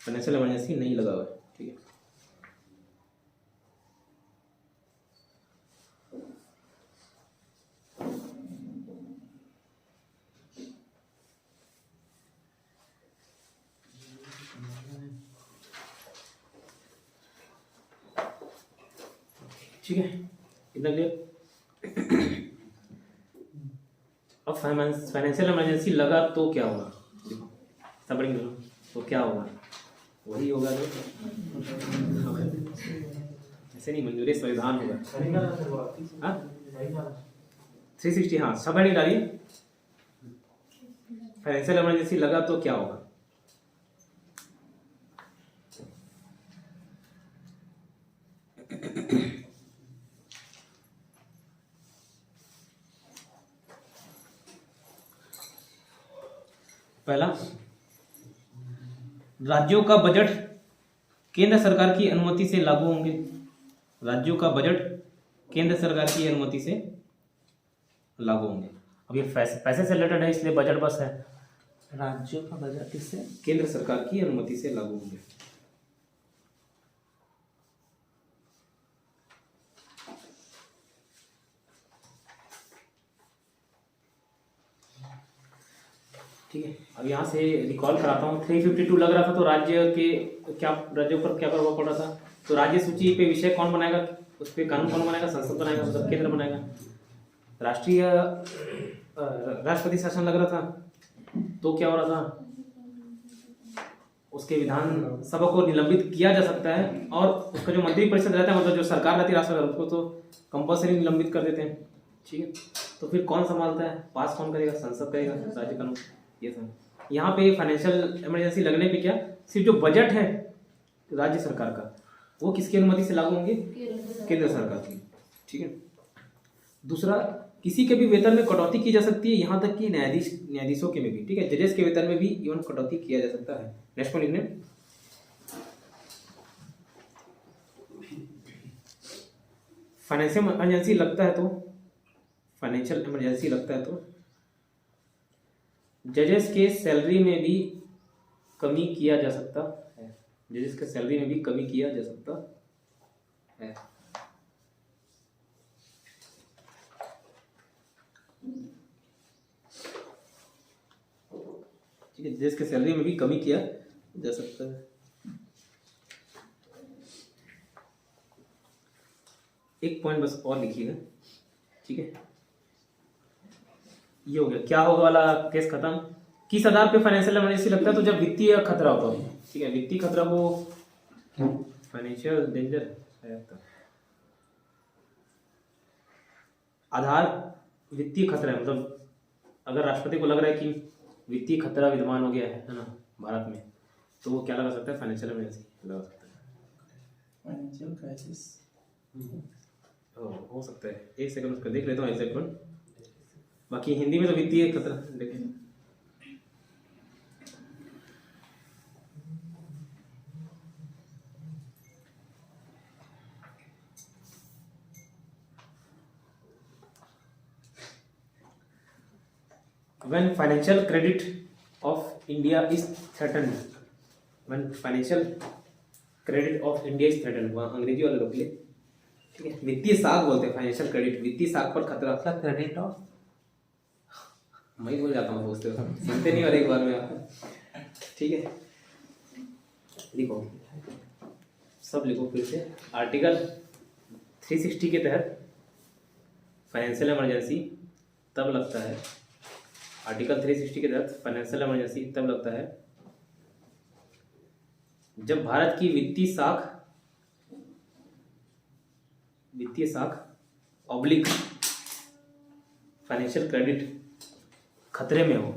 फाइनेंशियल इमरजेंसी नहीं लगा हुआ है, ठीक है। ठीक है, इतना क्लियर। अब फाइनेंशियल इमरजेंसी लगा तो क्या होगा, देखो सब पढ़ेंगे तो क्या होगा, वही होगा जो ऐसे नहीं, मंजूरी संविधान होगा। हाँ 360, हाँ सब नहीं डालिए। फाइनेंशियल इमरजेंसी लगा तो क्या होगा, पहला, राज्यों का बजट केंद्र सरकार की अनुमति से लागू होंगे। राज्यों का बजट केंद्र सरकार की अनुमति से लागू होंगे। अब ये पैसे से रिलेटेड है इसलिए बजट बस है। राज्यों का बजट किससे? केंद्र सरकार की अनुमति से लागू होंगे। ठीक है, अब यहाँ से रिकॉल कराता हूँ। 352 लग रहा था तो राज्य के क्या, राज्यों पर क्या प्रभाव पड़ रहा था, तो राज्य सूची पे विषय कौन बनाएगा, उस पर कानून कौन बनाएगा, संसद बनाएगा, मतलब केंद्र बनाएगा। राष्ट्रीय राष्ट्रपति शासन लग रहा था तो क्या हो रहा था, उसके विधान सभा को निलंबित किया जा सकता है, और उसका जो मंत्री परिषद रहता है, मतलब जो सरकार रहती है राष्ट्रपति, उसको तो कंपल्सरी निलंबित कर देते हैं। ठीक है, तो फिर कौन संभालता है, पास कौन करेगा, संसद करेगा, राज्य कानून। ये सब यहाँ पे फाइनेंशियल इमरजेंसी लगने पे क्या, सिर्फ जो बजट है राज्य सरकार का वो किसकी अनुमति से लागू होंगे, केंद्र सरकार की। ठीक है, दूसरा, किसी के भी वेतन में कटौती की जा सकती है, यहाँ तक कि न्यायाधीशों के में भी। ठीक है, जजेस के वेतन में भी इवन कटौती किया जा सकता है। नेक्स्ट पॉइंट लिखने, फाइनेंशियल इमरजेंसी लगता है तो, फाइनेंशियल इमरजेंसी लगता है तो जजेस के सैलरी में भी कमी किया जा सकता है। जजेस के सैलरी में भी कमी किया जा सकता है। ठीक है, जजेस के सैलरी में भी कमी किया जा सकता है। एक पॉइंट बस और लिखिएगा। ठीक है, ये हो गया क्या होगा वाला केस खत्म। किस आधार पे फाइनेंशियल इमरजेंसी लगता है, तो जब वित्तीय खतरा होता है। ठीक है, वित्तीय खतरा वो फाइनेंशियल डेंजर है। आधार वित्तीय खतरा है, मतलब अगर राष्ट्रपति को लग रहा है कि वित्तीय खतरा विद्यमान हो गया है ना भारत में, तो वो क्या लगा सकता है, फाइनेंशियल इमरजेंसी लगा सकता है। फाइनेंशियल क्राइसिस हो सकता है। एक सेकंड उसका देख लेता हूँ एग्जैक्ट वन, बाकी हिंदी में तो वित्तीय खतरा देखें। When financial credit of India is threatened, when financial credit of India is threatened, वहाँ अंग्रेजी वाले रोक ले। ठीक है, वित्तीय साख बोलते हैं, फाइनेंशियल क्रेडिट, वित्तीय साख पर खतरा। क्रेडिट ऑफ, मैं बोल जाता हूँ दोस्तों, सुनते नहीं और एक बार में आप। ठीक है, लिखो, सब लिखो फिर से। आर्टिकल 360 के तहत फाइनेंशियल इमरजेंसी तब लगता है, आर्टिकल 360 के तहत फाइनेंशियल इमरजेंसी तब लगता है जब भारत की वित्तीय साख ऑब्लिक फाइनेंशियल क्रेडिट खतरे में हो।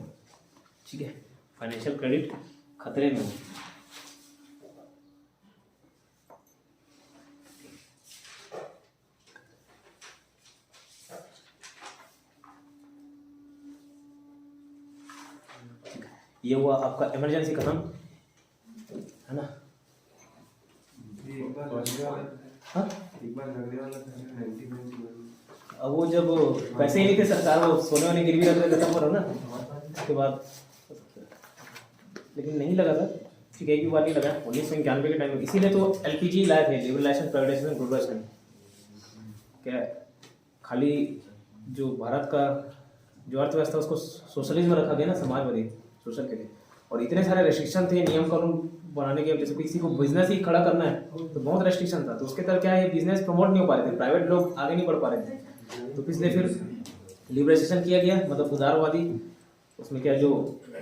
ठीक है, फाइनेंशियल क्रेडिट खतरे में हो। ये हुआ आपका इमरजेंसी खत्म, है ना। जब पैसे ही नहीं थे, सरकार वो सोने वाले गिरवी रख रहे खत्म हो रहा ना, उसके बाद, लेकिन नहीं लगा था, ठीक है, एक भी बार नहीं लगा 1991 के टाइम में। इसीलिए तो LPG लाए थे, लिबरलाइजेशन, प्राइवेटाइजेशन, ग्लोबलाइजेशन। क्या खाली जो भारत का जो अर्थव्यवस्था उसको सोशलिज्म में रखा गया ना, समाजवादी सोशल के लिए, और इतने सारे रेस्ट्रिक्शन थे नियम कानून बनाने के। जैसे किसी को बिजनेस ही खड़ा करना है तो बहुत रेस्ट्रिक्शन था, तो उसके तरह क्या है, बिजनेस प्रमोट नहीं हो पा रहे थे, प्राइवेट लोग आगे नहीं बढ़ पा रहे थे, तो इसलिए फिर लिबरलाइजेशन किया गया, मतलब उदारवादी। उसमें क्या, जो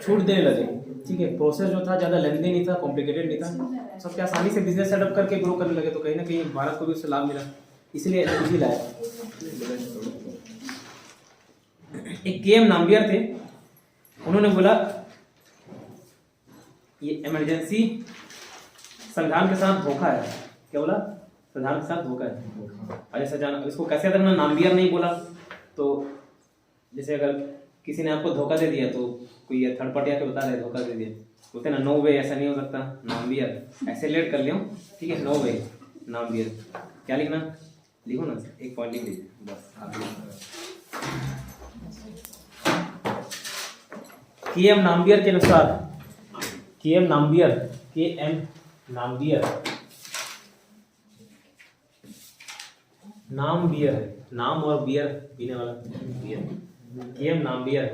छूट देने लगे, ठीक है, प्रोसेस जो था ज़्यादा लेंथी नहीं था, कॉम्प्लिकेटेड नहीं था, सब क्या आसानी से बिजनेस सेटअप करके ग्रो करने लगे, तो कहीं ना कहीं भारत को भी उससे लाभ मिला, इसलिए LPG लाया। एक KM नाम्बियर थे, उन्होंने बोला ये इमरजेंसी संविधान के साथ धोखा है। क्या बोला? संविधान के साथ धोखा है। और जैसे जाना इसको कैसे करना, नाम्बियर नहीं बोला तो जैसे अगर किसी ने आपको धोखा दे दिया तो कोई थर्ड पार्टी आके बता रहे धोखा दे दिया, बोलते ना नो वे, ऐसा नहीं हो सकता, नाम्बियर ऐसे लेट कर लियो, ठीक है, नो वे नाम्बियर। क्या लिखना, लिखो ना, एक पॉइंट लिख लीजिए बस आप। KM नाम्बियर के अनुसार, KM नाम्बियर, KM नाम्बियर, नाम बियर है, नाम और बियर पीने वाला बियर। KM नाम्बियर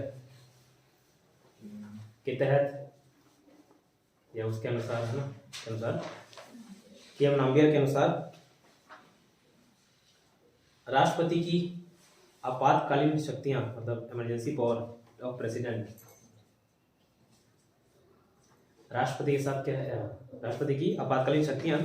के तहत या उसके अनुसार है ना, के अनुसार KM नाम्बियर के अनुसार राष्ट्रपति की आपातकालीन शक्तियां, मतलब इमरजेंसी पावर ऑफ प्रेसिडेंट, राष्ट्रपति के साथ क्या है, राष्ट्रपति की आपातकालीन शक्तियां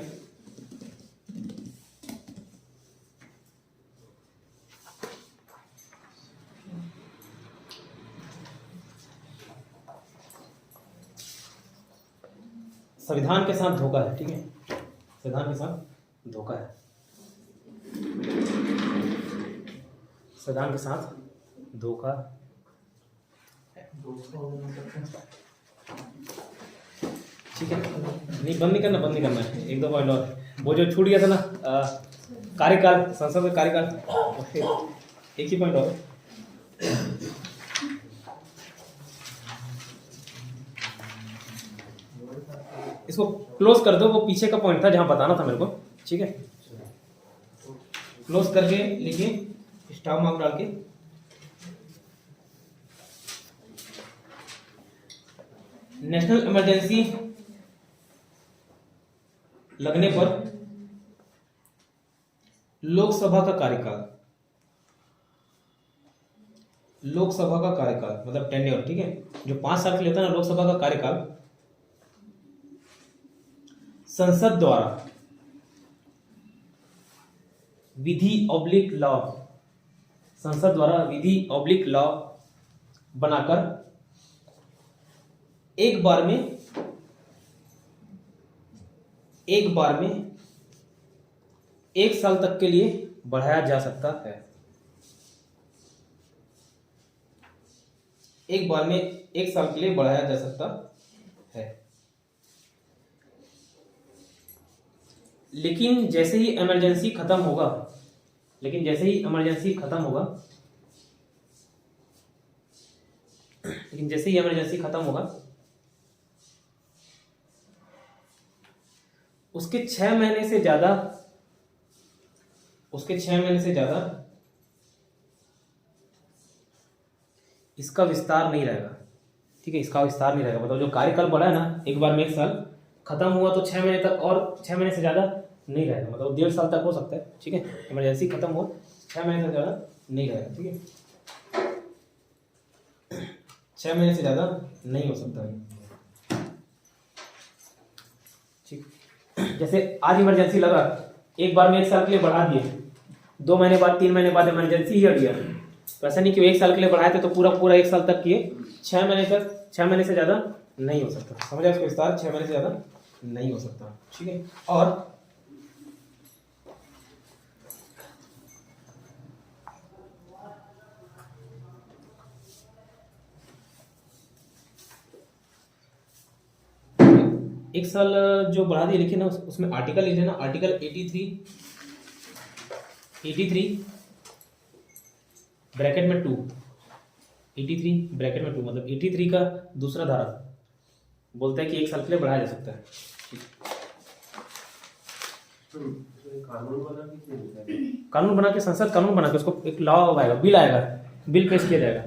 संविधान के साथ धोखा है, ठीक है, संविधान के साथ धोखा है, संविधान के साथ धोखा। ठीक है, नहीं बंद नहीं करना, बंद नहीं करना है, एक दो पॉइंट और। वो जो छूट गया था ना कार्यकाल, संसद का कार्यकाल, एक ही पॉइंट और। इसको क्लोज कर दो, वो पीछे का पॉइंट था जहां बताना था मेरे को, ठीक है, क्लोज करके लिखिए स्टॉप मार्क डाल के। नेशनल इमरजेंसी लगने पर लोकसभा का कार्यकाल, लोकसभा का कार्यकाल मतलब टेन्योर, ठीक है, जो 5 साल के लिए होता है ना लोकसभा का कार्यकाल, संसद द्वारा विधि ऑब्लिक लॉ, संसद द्वारा विधि ऑब्लिक लॉ बनाकर एक बार में 1 साल तक के लिए बढ़ाया जा सकता है। एक बार में 1 साल के लिए बढ़ाया जा सकता है, लेकिन जैसे ही इमरजेंसी खत्म होगा, लेकिन जैसे ही इमरजेंसी खत्म होगा, लेकिन जैसे ही इमरजेंसी खत्म होगा उसके 6 महीने से ज्यादा, उसके 6 महीने से ज्यादा इसका विस्तार नहीं रहेगा, ठीक है, इसका विस्तार नहीं रहेगा। मतलब जो कार्यकाल बढ़ा है ना, एक बार में 1 साल खत्म हुआ तो 6 महीने तक, और 6 महीने से ज्यादा नहीं रहेगा, मतलब 1.5 साल तक हो सकता है, ठीक है, इमरजेंसी खत्म हो 6 महीने से ज्यादा नहीं रहेगा, ठीक है, 6 महीने से ज्यादा नहीं हो सकता है, ठीक। जैसे आज इमरजेंसी लगा, एक बार में 1 साल के लिए बढ़ा दिए, 2 महीने बाद 3 महीने बाद इमरजेंसी ही हट गया, तो ऐसा नहीं कि 1 साल के लिए बढ़ाए थे तो पूरा 1 साल तक किए, 6 महीने तक, 6 महीने से ज्यादा नहीं हो सकता, समझा इसको विस्तार, 6 महीने से ज्यादा नहीं हो सकता, ठीक है। और एक साल जो बढ़ा दिए, लिखे ना उसमें आर्टिकल लिख लेना, आर्टिकल 83 ब्रैकेट में 2, 83 ब्रैकेट में 2 मतलब 83 का दूसरा धारा बोलता है कि 1 साल के लिए बढ़ाया जा सकता है। कानून बना के कानून बना के, संसद कानून बना के उसको एक लॉ आएगा, बिल पेश किया जाएगा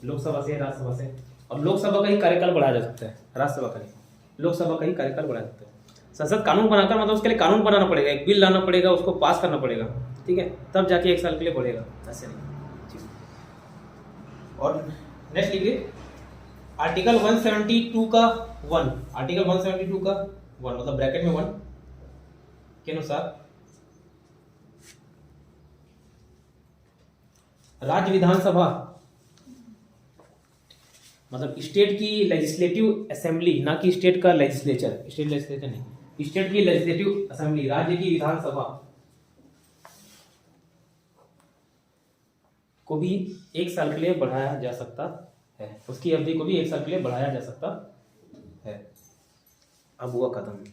लोकसभा से, राज्यसभा से, और लोकसभा का ही कार्यकाल बढ़ाया जा सकता है, राज्यसभा का नहीं, लोकसभा का ही कार्यकाल बढ़ाया जा सकता है। संसद कानून बनाकर मतलब उसके लिए कानून बनाना पड़ेगा, एक बिल लाना पड़ेगा, उसको पास करना पड़ेगा, ठीक है, तब जाके 1 साल के लिए बढ़ेगा, ऐसे नहीं, ठीक। और नेक्स्ट लिखिए आर्टिकल 172 का 1, आर्टिकल 172 का 1 मतलब ब्रैकेट में 1 के अनुसार राज्य विधानसभा मतलब स्टेट की लेजिस्लेटिव असेंबली, ना कि स्टेट का लेजिस्लेचर, स्टेट लेजिस्लेचर नहीं, स्टेट की लेजिस्लेटिव असेंबली, राज्य की विधानसभा को भी 1 साल के लिए बढ़ाया जा सकता है, उसकी अवधि को भी 1 साल के लिए बढ़ाया जा सकता है। अब हुआ खत्म।